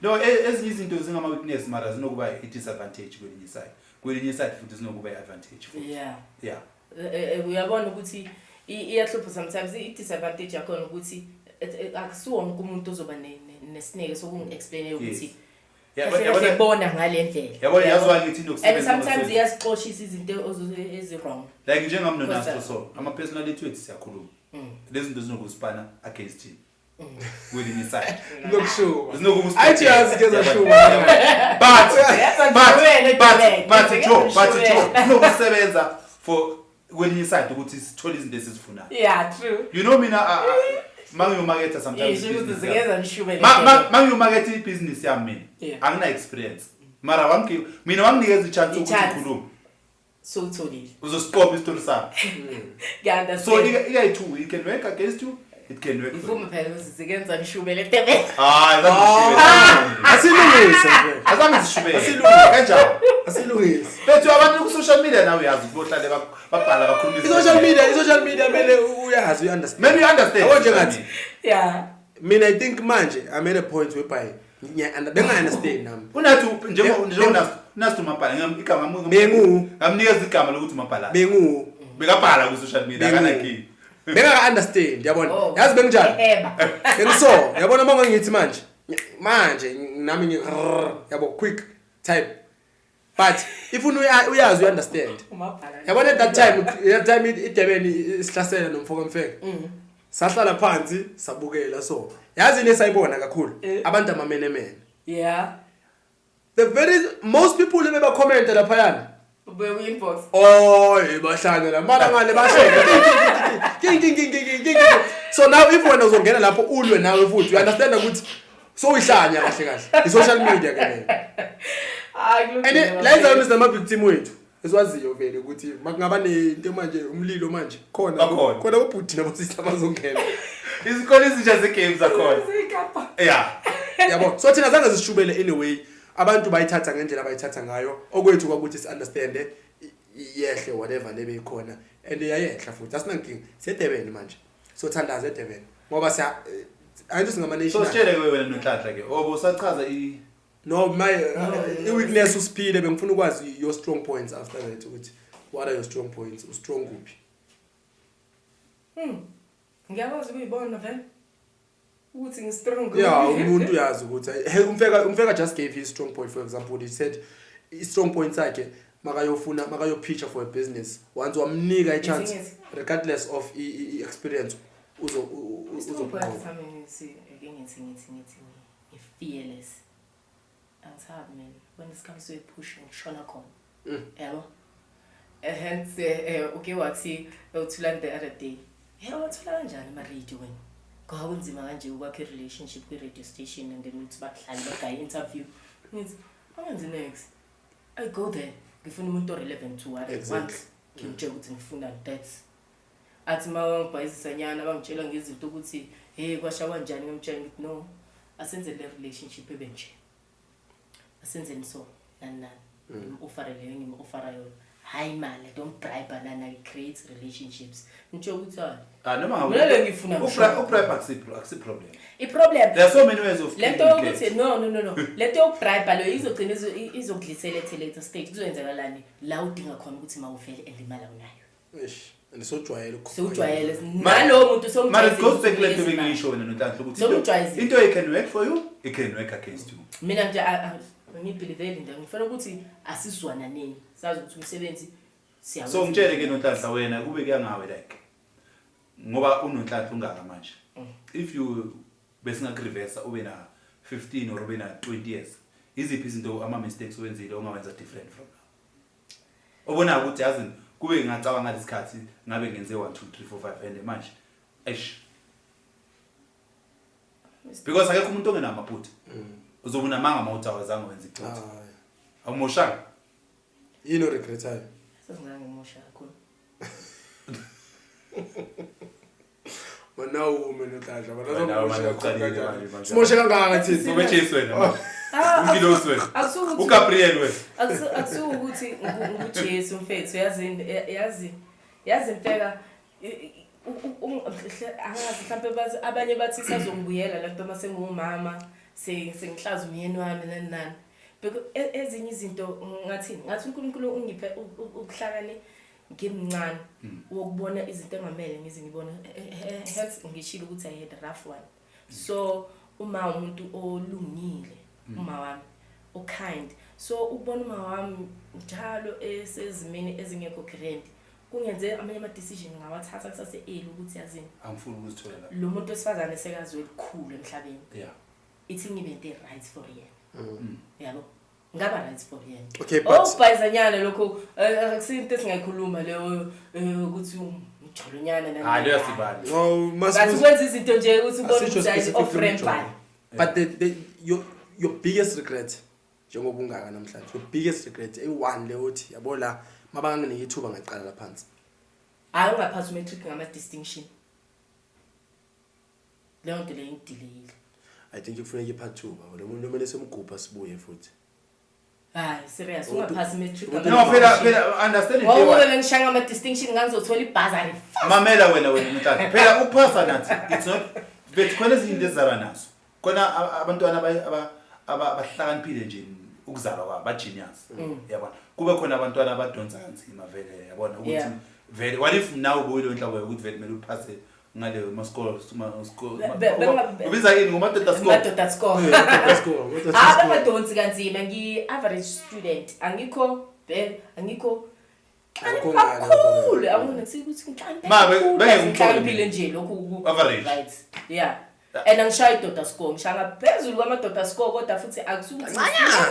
no ezinye izinto zingama weakness mara zinokuba i-disadvantage kwelinye side futhi zinokuba i-advantage futhi yeah uyabona ukuthi iyahlupha sometimes i-disadvantage yakho ukuthi akusiwona umuntu ozoba nesineke sokungi-explain ukuthi yabona ngale ndlela yabona yazwa ngithi into kusebenza and sometimes iyasixoshisa izinto ezi-wrong like njengami noNastro so ama-personality wethu siyakhuluma lezi zinto zinokuspana against you kwelinye side lokushuba zinokumuspa athi yazi ke zashuba but Joe zinokusebenza for kwelinye side ukuthi sithole izinto esizifunayo yeah true you know mina mangiyomarketa sometimes mangiyomarketa ibusiness yami mina angina experience mara mina wanginikeza ichance ukuthi ngikhulume so utholile uzoscope istory sami yeah so ika2 it can work against you it can work. Ivume phela ukuthi sikenza nishubele tebe. Asilungise mfethu. Azange sishubele. Asilungise kanjani? Asilungise. Mfethu abantu ku social media nawe uyazi bohlale babhala bakhuluma I-social media mele uyazi understand. Maybe you understand. Yabo nje ngathi. Yeah. Mina I think manje I'm at a point whereby benga understand nami. Unathi njengo Nastro mabhala igama ngamnikeza igama lokuthi mabhala. Bekabhala ku social media kanaki. Benga understand yabona. Yazi benginjani? Bengiso yabona manje ngithi manje nami yabo quick type. But if uyazi you understand. Yabona at that time idebeni isihlasela nomfoka mfeke. Sahlala phansi sabukela so. Yazi nesayibona kakhulu abantu amamenemene. Yeah. Most people lebeba comment lapha yana. Ube inbox. Oh, bahlangana mara ngale basheka. So now if wena uzongena lapho ulwe nawe futhi you understand ukuthi so uyihlanya kahle kahle. I-social media ke. And la izona nama victim wethu. Esiwaziyo vele ukuthi makungaba nento manje umlilo manje khona ubhuti nabosisi abazongena. Izikole ezintsha ze-games akhona. Yeah. Yabo. So thina zange zishubele anyway. Abantu bayithatha ngendlela abayithatha ngayo. Okwethu kwakuthi si understand yehle whatever lebe ikhona and iyayehla futhi. Asinankingi. Sedebeni manje. So thandaza edebeni. Ngoba siya ayinto singama nation. So sitshele wena Nonhlanhla ke. Obo usachaza No my weakness usiphile bengifuna ukwazi your strong points after that ukuthi what are your strong points? Strong kuphi? Ngiyakwazi ukuyibona vele. Ukuthi ngistrong. Yeah, umuntu uyazi ukuthi umfeka just gave his strong point. For example, he said his strong points yakhe makayo pitch for a business. Once wamnika a chance regardless of experience uzo fearless. That's hard, man. When it comes to a push and shona con. Hence okay what see to learn the other day. Hey, what's lanjani ma radio when? Go unzima kanje ukwakhe relationship with radio station and then uthi bahlala guy interview. Means the next. I go there. Ngifuna umuntu relevant to what I want. Ngimtshela ukuthi ngifuna that. Athi mawangibhayisanyana bangitshela ngezinto ukuthi hey kwasha kanjani ngimtshela ngithi no. Asenze le relationship ebenje. Asenze so nani. Offerele ngimofera yona. Hi man, I don't bribe banana, I create relationships. Ngisho ukuthi noma ngeke ngifuna ubribe akusi problem. Problem. There are so many ways of Leto ukuthi no. Leto bribe lo izogcina izoglisela later stage. Kuzoyenzakalani la udinga khona ukuthi mawuvele and imali awunayo. Eish, and so jwayele. So ujwayele. Nalo umuntu somjwayele. But it goes back to the English wena Nonhlanhla ukuthi into it can work for you, it can work against you. Mina nje ngibelieve into ngifuna ukuthi asizwana nini. Sazi ukuthi umsebenzi siyawenza. So ngitshele ke Nonhlanhla wena kube kuyangawe like ngoba uNonhlanhla ungaka manje. If you besingareverse ube na 15 or ube na 20 years, iziphi izinto ama mistakes wenzile ongawenza different from now? Ubona ukuthi yazi kube ngicabanga ngalesikhathi ngabe ngenze 1 2 3 4 5 and manje eish. Because akekho umuntu ongenamaphutha. Uzobona manga mawutawazanga wenza iphutha. Awumoshaka. Yini regrethayo? Sasinganga ngimosha kakhulu. Mana woman Nonhlanhla, mana simosha kangaka thina. Sobetshisi wena. Impilo wena. uGabriel wena. Akusukuthi nguJesu mfethu yazi mfeka angazi mhlambe bathi abanye bathi sazongibuyela la nto mase ngumama sengihlaza umyeni wami nani because ezinye izinto ngathi uNkulunkulu ungiphe ukuhlakane ngimncane ukubona izinto engamele ngizibona health ngishilo ukuthi I had a rough one so uma umuntu olungile uma wami kind so ukubona uma wami njalo esezimeni ezingekho grand kungenze amanye ama decision ngawathatha kusase ukuthi yazini angifuni ukuzithola lo muntu wesifazane sekazi elikhulu emhlabeni yeah ithi ngibe the rights for yena yabo ngaba rights for yena okay but bayizanyana lokho akusinto esingayikhuluma leyo ukuthi umjolonyana nani hayi yasibali bathi kwenza izinto nje ukuthi ubone ukuthi offrame by but your biggest regret njengoba ungaka namhlanje your biggest regret one le uthi yabo la mabanganginike ithuba ngaqala laphansi hayi ungaphathi matric ngama distinction leyo nto le ngidilile. I think kufuneka part 2 ba lo muntu nomele semgubha sibuye futhi. Hayi serious ungaphasi matric. No phela understand into. Wawule ngishanga ama distinction ngangizothola ibuzzery. Mamela wena mntaka. Phela ukuphasa nathi it's not but khona izinto ezizaba nazo. Khona abantwana abahlakaniphile nje ukuzalwa kwabo ba genius. Yabona. Kube khona abantwana abadonsa kanzima vele yabona ukuthi vele what if now ubuyile enhlabo ukuthi vele kumele uphase ngale maskolo ubiza yini ngomadoda score abadonsi kanzima ngi-average student angikho kakhulu awuna ukuthi ngihlaniphile nje lokhu average right yeah and angishaya idoda score ngishaya phezulu kwamadoda score kodwa futhi akusukuthi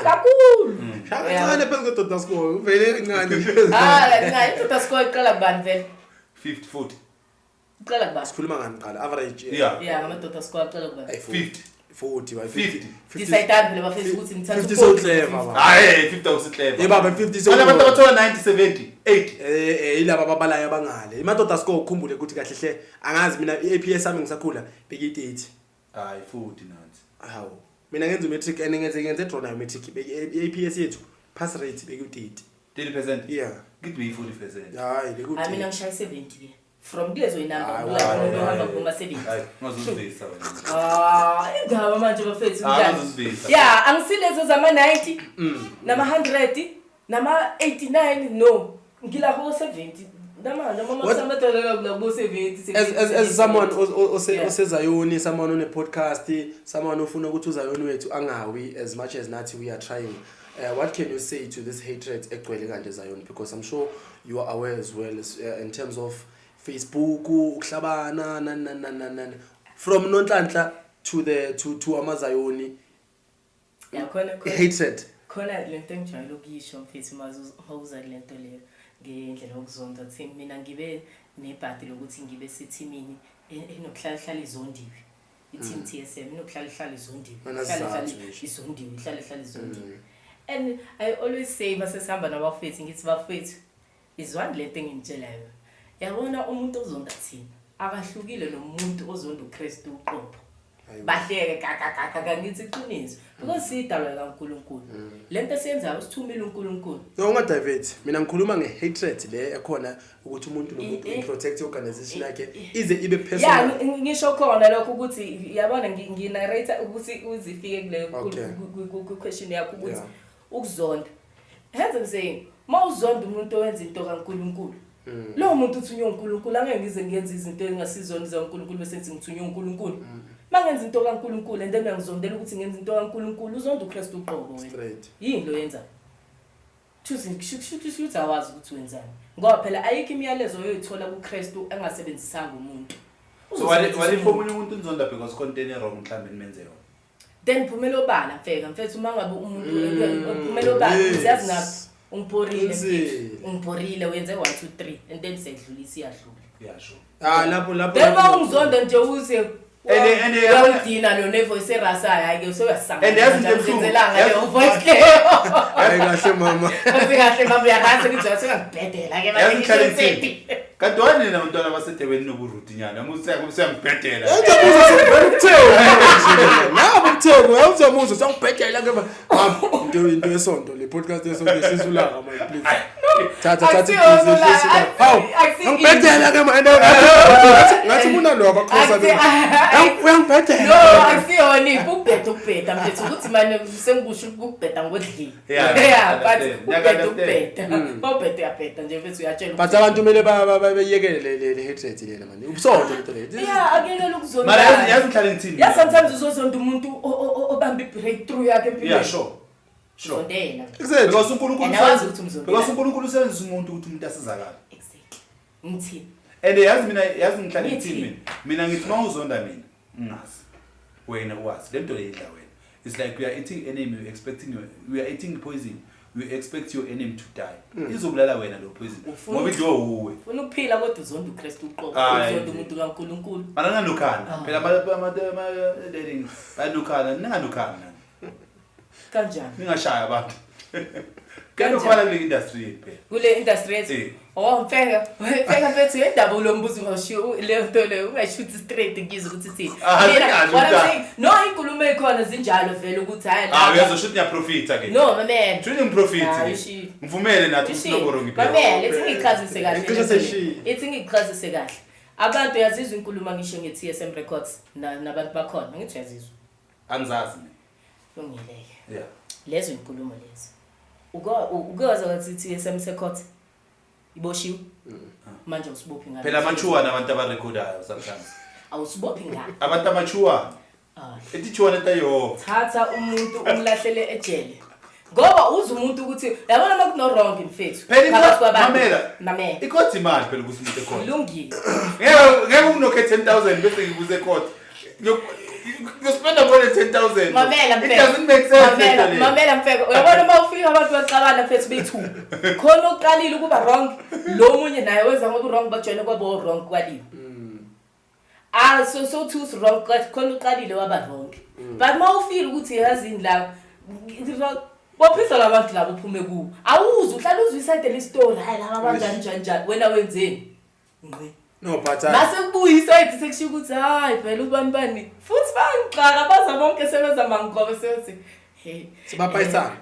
kakhulu shaya phezulu kwedoda score uvele incane ncane idoda score iqala kubani vele 50 40 Qala kuba sikhuluma ngani qala average yeah ngamadoda squad qala kuba 50 40 by 50 decide phela bafisa ukuthi ngithathe 50 so clever baba hayi 50 awusiclever baba 50 so abantu abathola 90 70 80 ilaba babalayo abangale imadoda score ukukhumbule ukuthi kahle hle angazi mina iAPS sami ngisakhula beke 30 hayi 40 nansi hawo mina ngenza matric ngenze drone matric iAPS yethu pass rate beke 30% yeah ngithi 40% hayi beke mina ngishaya 70 from lezo inamba kulapho uhamba kuma 70 hayi ngazuzivisa wena indaba manje bafethu ngazuzivisa yeah angisilezo zama 90 nama 100 nama 89 no ngila ko 70 namanje mama samadala kubo 70 as someone osezayoni someone on a podcast someone ofuna ukuthi uzayoni wethu angawi as much as nathi we are trying what can you say to this hatred egcwele kanje Zion because I'm sure you are aware as well in terms of Facebook ukuhlabana from Nonhlanhla to amazayoni yeah khona hatred khona lento engijwayele ukuyisho mfethu mawuza lento leyo ngendlela okuzonda ukuthi mina ngibe nebhadi lokuthi ngibe sithimini enokuhlala izondiwe i-team TSM inokuhlala izondiwe ihlala izondiwe and I always say masesihamba nabafethu ngithi bafethu izwani lento engimtshelayo yabona umuntu ozonda thina akahlukile nomuntu ozonda uKristu uqopho bahleke kaka ngithi iqiniso because sidalwa kaNkulunkulu lento esiyenzayo usithumile uNkulunkulu ungadivert mina ngikhuluma ngehatred le ekhona ukuthi umuntu nomuntu protect organization yakhe ize ibe personal yeah ngisho khona lokho ukuthi yabona nginarrate ukuthi uzifike kule question yakho ukuthi ukuzonda hands I'm saying mawuzonda umuntu owenza into kaNkulunkulu lo muntu uthunywe uNkulunkulu angeke ngize ngiyenza izinto engasizona zaNkulunkulu bese ngithi ngithunywe uNkulunkulu mangenza into kaNkulunkulu and then ngizondela ukuthi ngenza into kaNkulunkulu uzonda uKristu uqobo wena yini lo yenza thuthi awazi ukuthi wenzani ngoba phela ayikho imiyalezo yoyithola kuKristu engasebenzisanga umuntu so wale formula umuntu unzonda because content wrong mhlambe nimenze yona then phumela obala mfethu mangabe umuntu phumela obala uyazi ngapha ungiphorile wenze 1 2 3 and then sedlulisa iyadlula sure lapho then ungizonda nje uze uyawudina lo nevoice erasayo hayi ke soyasanga and yazi nje ngizenzelanga leyo voice leyo hayi kahle mama kahle mama uyazi ukuthi usengibhedela ke manje kanti wani nabantwana basedebeni noburuti nyana musiyangibhedela Nabo uyawuzamuza sangibhedela ke into yesonto le podcast yesonto sisulanga my please thatha hawu ngibhedela ke manje ngathi kuna lo abakhosa uyangibhedela no akusiyoni ukubheda mfethu ukuthi manje sengikusho ukubheda ngodlile but ubheda yabheda nje mfethu uyatshela but abantu kumele bayekele le hatred lena manje ubusonto into le yeah akekela ukuzonda mara yazi ngihlale ngithini yeah sometimes uzozonda umuntu obamba breakthrough yakhe empilweni yeah sure sondela because uNkulunkulu usebenzisa umuntu ukuthi umuntu asizakala exactly ngithi and yazi ngihlale ngithini mina ngithi mawuzonda mina ngazi wena wazi lento le idla wena it's like we are eating enemy we are eating poison we expect your enemy to die izobulala wena lo poison ngoba idlo uwe ufuna ukuphila kodwa uzonda uKristu uqobo uzonda umuntu kaNkulunkulu bananukana phela ama dating banukana ninganukana kanjani ningashaya abantu Kano khona le industry phela. Kule industry yethu. Oh mfeka mfethu yendaba ulombuzo ungashiyo le nto le ungashuthi straight ngizwe ukuthi thini. No inkulumo ekhona zinjalo vele ukuthi hayi la. Uyazoshuthi nya profit again. No mamela. Uthini profit? Ngivumele nathi sinoboro ngiphela. Mamela lethi ngichazise kahle. Lethi ngichazise kahle. Abantu yazizwa inkulumo ngisho nge-TSM Records nabantu bakhona ngithi yazizwa. Angizazi mina. Ungileke. Yeah. Lezo inkulumo lezo. Ugoza ukuthi TSM Records iboshiwe. Manje usibophi ngabe? Phela amachuwa nabantu abarecordayo sometimes. Awusibophi ngabe? Abantu amachuwa. Ethi chuwa netayo. Thatha umuntu umlahlele ejele. Ngoba uza umuntu ukuthi yabona makuno wrong mfethu. Mamela. Ikhothi imali phela ukuthi umuntu ekhona. Kulungile. Ngeke unokhe 10,000 bese ngibuze ekhona. You spend more than 10,000. Mamela it doesn't make sense. Mamela mfeko. Uyabona mawufika abantu bacabana mfethu bethu. Khona uqalile ukuba wrong. Lo munye naye wenza ngoba wrong bajoyina kwabo wrong kwaliwe. So two wrong khona uqalile waba wrong. But mawufika ukuthi yazini la waphisa labantu labo uphume ku. Awuzi uhlala uzwe iside le story hayi laba banjani wena wenzeni? Ngqi. No but mase kubuyisa ithi sekusho ukuthi hayi phela ubani futhi bangiqala baza bonke sebenza mangobe sethi hey sibapayisana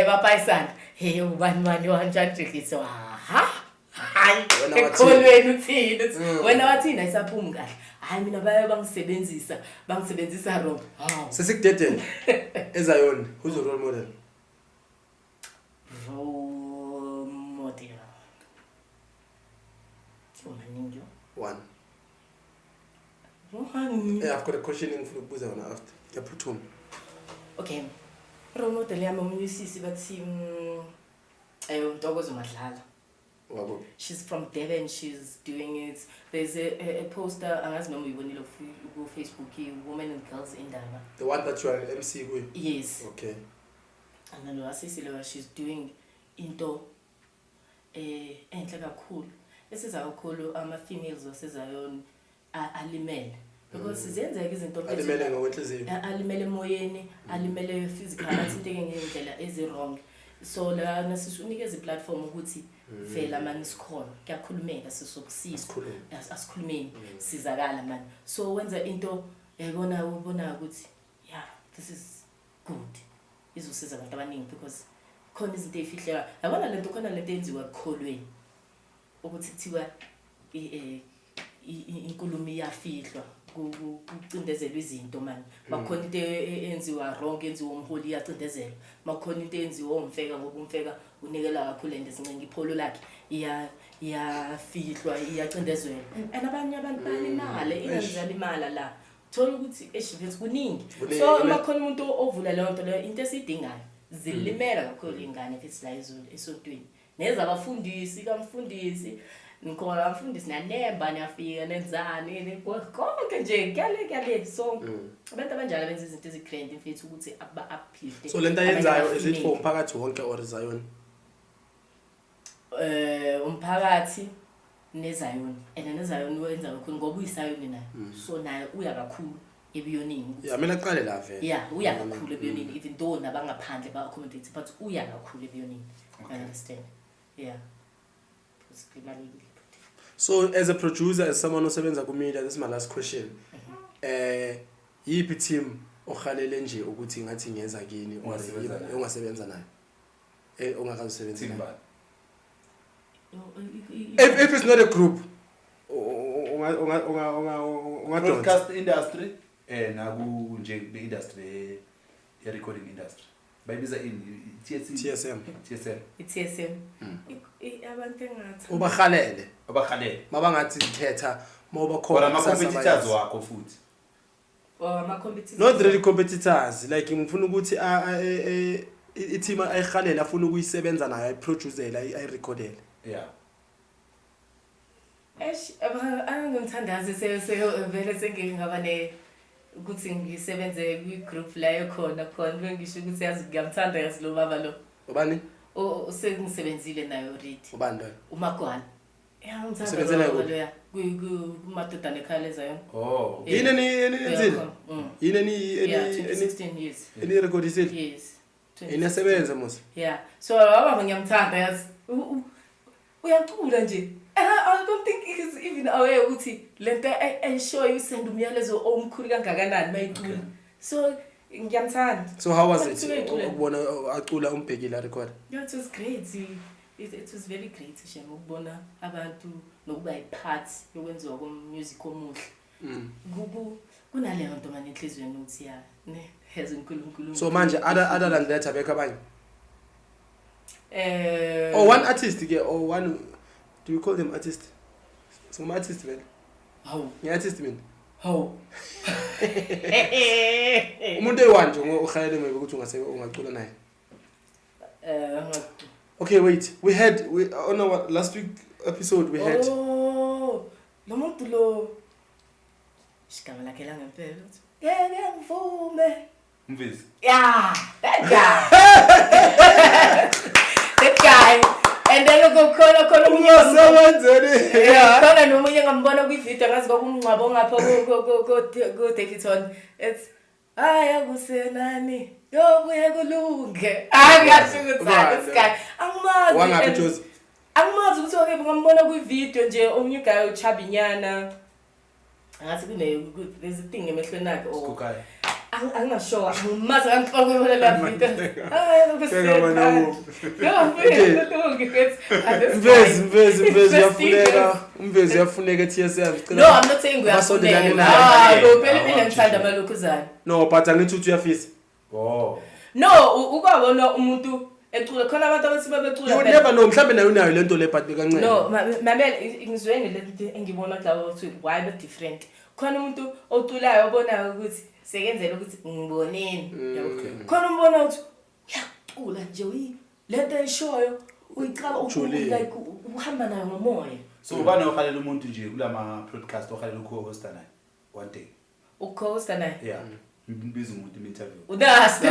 bapayisana hey ubani wanjani nje aha hayi ekholweni uthini wena wathina isaphumi kahle hayi mina baye bangisebenzisa wrong sesikudedela ezayoni who's your role model? One. Yeah, I've got a question in for the after. Yeah, put home. Okay. Role model yami umusisi bathi Ntokozo Madlala. Wabo. She's from Devon. She's doing it. There's a poster. Angazi noma uyibonile ku Facebook, Women and Girls Indaba. The one that you are MC with. Yes. Okay. And then wasisile she's doing into enhle kakhulu. Esiza kakhulu ama-females wasezayoni alimele because sizenzeka izinto alimele ngokwenhliziyo alimele emoyeni alimele physical athinteke ngendlela ezi-wrong so la nasisunikeza i-platform ukuthi vela mani sikhona kuyakhulumeka sisokusiza asikhulumeni sizakala mani so wenza into ubona ukuthi yeah this is good izosiza abantu abaningi because khona izinto ezifihleka yabona lento khona lento enziwa ekholweni ukuthi kuthiwa inkulumo iyafihlwa kucindezelwa izinto manje bakhona into enziwa wrong enziwa umholi iyacindezelwa bakhona into enziwa umfeka ngoba umfeka unikela kakhulu ende sincenga ipholo lakhe iyafihlwa iyacindezelwa abanye abantu balimala ingenzala imali la thola ukuthi eshivethu kuningi so bakhona umuntu ovula leyo nto leyo into esidingayo zilimela kakhulu ingane futhi la esontweni neza abafundisi kamfundisi ngikhola abafundisi nanemba niyafika nenzani konke nje kyale so abantu abanjalo benza izinto ezigrand mfethu ukuthi uplift so lento ayenzayo is it for umphakathi wonke or Zion umphakathi neZion and neZion wenza kakhulu ngoba uyisayoni naye so naye uya kakhulu ebiyonini yeah mina aqale la vele yeah uya kakhulu ebiyonini even though nabangaphandle ba accommodate but uya kakhulu ebiyonini I understand yeah so as a producer as someone osebenza ku media this is my last question yipi team ohalele nje ukuthi ngathi ngeza kini ongasebenza naye ongakasebenza naye if it's not a group broadcast industry naku nje be industry ye recording industry bayibiza ini TSM abantu engathi obahalele mabangathi ikhetha mawubakhona ama competitors wakho futhi ama competitors not really competitors like ngifuna ukuthi i-team ayihalela afuna ukuyisebenza nayo ayiproducera ayirecordele yeah angangithandazi vele sengingaba ukuthi ngisebenze kwi-group la khona bengisho ukuthi yazi ngiyamthanda yazi lo baba lo ubani sengisebenzile nayo already ubani lo uMagwana usebenzele lo kumadodana ekhaya eZion yini enzile yini 16 years record isile yes Inasebenza mos. Yeah. So baba ngiyamthanda yazi. Uyacula nje. I don't think he's even aware ukuthi lento ensure you send umyalezo omkhulu kangakanani mayicula. So ngiyamthanda. So how was it? Ukubona acula umbhekile record. Yeah, it was great. It was very great shame ukubona abantu nokuba ipart yokwenziwa music omuhle. Kunale nto manje enhlizweni uthi ya ne has uNkulunkulu. So manje other than that abekho abanye. One artist ke or one, do you call them artist? So my artist man. How? Yeah, artist man. How? Umuntu ewanjye ngokhayele maybe ukuthi ungacula naye. Okay, wait. We on our last week episode we had. Oh, lo muntu lo. Shikama lakhe la ngempela uthi. Ngeke ngivume. Mvezi. Yeah, that guy. That guy. And then khona Uyasebenzeni. Yeah. Khona nomunye ngambona kwi-video ngazi kwakumngcwabo ngapha ko Davidson. It's ayakusenani. Yobuye kulunge. Ngiyashukuthana this guy. Angimazi. Wangaphi Jozi? Angimazi ukuthi okay ngambona kwi-video nje omunye guy uchabinyana. Ngathi there's a thing emehlweni akhe or I'm not sure. Must have told me what I video. Mvezi yafuneka TSM. No, I'm not saying we are sondelane naye. Go phela ngithanda amalokuzana. No, but angithi uthi uyafisa. Oh. No, ukwabona umuntu ecula khona abantu abathi babecula. You never know, mhlambe nayo unayo lento le but bekancane. No, mamela ngizweni lento engibona lawo ukuthi why be different. Khona umuntu oculayo obonayo ukuthi sekenzela ukuthi ngiboneni. Khona umbona ukuthi uyacula nje lento eshoyo uyicaba like uhamba nayo ngomoya. So ubani okhalela umuntu nje kulama podcast okhalela ukho-hosta naye one day. Ukho-hosta naye? Yeah. Mbiza umuntu interview. Nastro.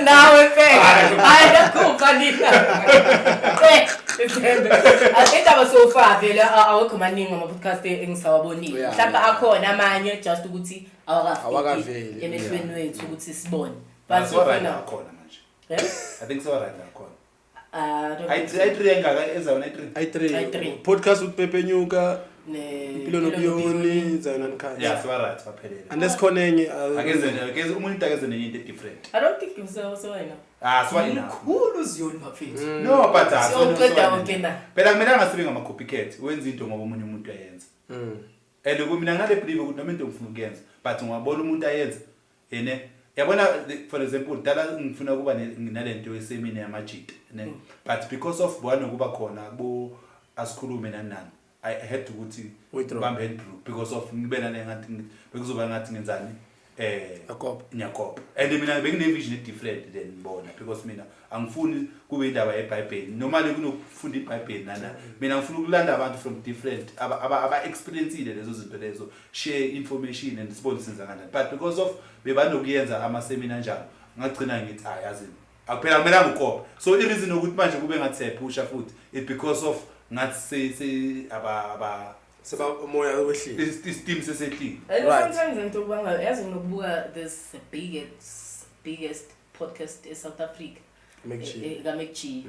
Nawe phela. Ayakufa nina. Indaba sofa vele awekho maningi ama podcast engisawabonile. Mhlawumbe akhona amanye just ukuthi awakaveli emehlweni wethu ukuthi sibone. But so right now akhona manje. I think so right now akhona. I3 podcast with Pepe Nyuka Impilo Nobuyoni zayona Uncut. Yeah, so right baphelele. Unless khona enye akeze umuntu akeze nenye into different. I don't think so wena. So wena. Khulu ziyoni bafethu. No, but so uqeda wonke na. Phela kumele angasibe ngama copycat, wenza into ngoba umunye umuntu ayenza. And kumina ngale believe ukuthi noma into ngifuna ukuyenza, but ungabona umuntu ayenza ene yabona for example dala ngifuna kuba nalento yesemini yamajita ne, but because of bwana kuba khona kubo asikhulume nani I had to ukuthi bambe handbrew because of ngibena ngathi bekuzoba ngathi ngenzani Nyakob. And mina bengine vision different than bona because mina angifuni kube indaba yeBhayibheli normally kunokufunda iBhayibheli nana mina ngifuna ukulanda abantu from different aba experienceile lezo zinto lezo share information and sibone senza kanjani but because of bebanokuyenza ama seminar njalo ngagcina ngithi yazi akuphela kumele ngikopa so I reason ukuthi manje kube ngathi pusha futhi it because of ngathi say aba seba moya wehlile steam sesethi right sometimes into kubanga yazi ngokubuka this biggest podcast in South Africa Gamekchi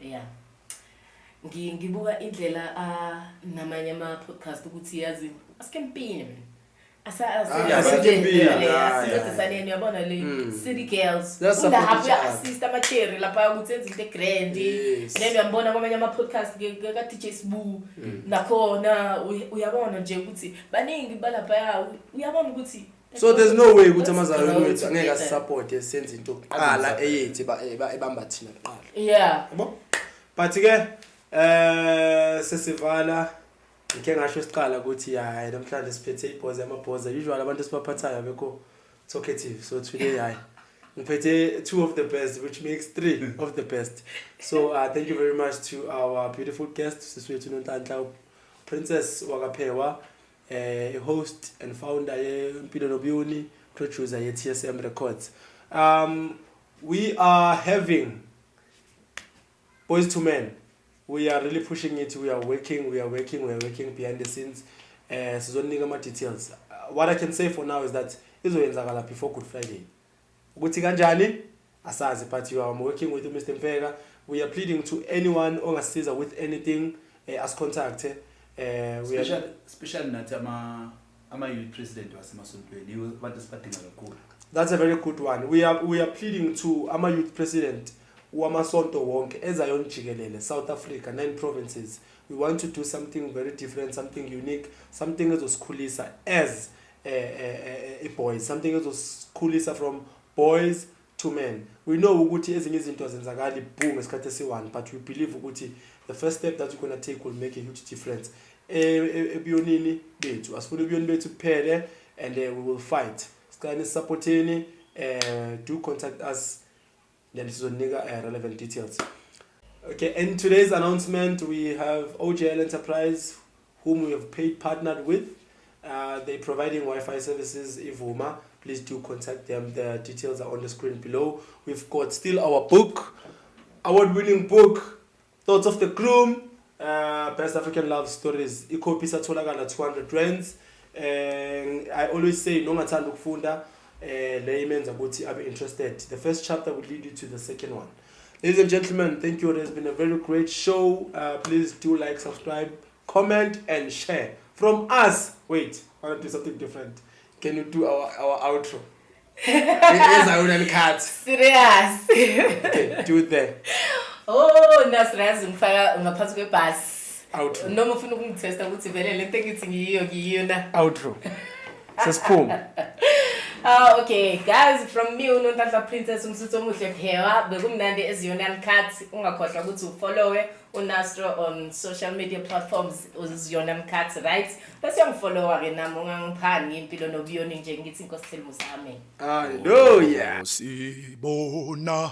yeah ngibuka indlela namanye ama podcast ukuthi yazi askempini Asasini yabona le City Girls unda happy assist amacherry lapha ukuthi enza into grand then uyambona kwamanye ama podcast ka DJ Sbu nakhona uyabona nje ukuthi baningi balapha ya uyabona ukuthi so there's no way ukuthi amazalwane wethu angeke support esenza into oqala eyethi ebamba thina kuqala yeah yabo but ke sesivala ngike ngasho isiqala ukuthi hayi namhlanje siphethe ibhoza amabhoza usually abantu sibaphathayo bekho talkative so today hayi ngiphethe 2 of the best which makes 3 of the best so thank you very much to our beautiful guest siswethu Nonhlanhla Princess Phewa a host and founder ye Impilo Nobuyoni producer ye TSM Records we are having Boys to Men. We are really pushing it. We are working behind the scenes. Sizonika ama details. What I can say for now is that izoyenzakala before Good Friday. ukuthi kanjani asazi, but you are working with Mr. Phewa. We are pleading to anyone ongasiza with anything as contact. We are special nathi ama youth president wasemasontweni yiwo abantu sibadinga kakhulu. That's a very good one. We are pleading to ama youth president wamasonto wonke ezayon jikelele South Africa 9 provinces. We want to do something very different, something unique, something ezosikhulisa as a boys, something ezosikhulisa from boys to men. We know ukuthi ezinye izinto zenzakala boom esikhathi esi1, but we believe ukuthi the first step that you're going to take will make a huge difference. Ebuyonini bethu asifuna ubuyoni bethu kuphele, and we will fight. Sicela supporteni, do contact us, then sizonika relevant details. Okay, in today's announcement we have OJL Enterprise, whom we have partnered with. They're providing Wi-Fi services, Ivuma. Please do contact them. The details are on the screen below. We've got still our book, award-winning book, Thoughts of the Groom, Best African Love Stories. Ikopi satholakala 200 rands. I always say, nongathanda ukufunda, laymen ukuthi abe interested. The first chapter will lead you to the second one. Ladies and gentlemen, thank you. It has been a very great show. Please do like, subscribe, comment, and share. From us, wait, I want to do something different. Can you do our outro? It is our own cut. Serious. Okay, do it there. Oh, Nastro ngifaka ngaphansi kwebus. Outro. Noma ufuna ukungitesta ukuthi vele lento engithi ngiyiyo na. Outro. Sesphuma. Okay, guys, from me Nonhlanhla Princess umsuthu omuhle Phewa, bekumnandi eziyona Uncut. Ungakhohlwa ukuthi ufollowe uNastro on social media platforms uziyona Uncut, right? Bese ungifollowa ke nami ungangiphani Impilo Nobuyoni nje ngithi inkosi Thelimusa, amen. Hallelujah. Sibona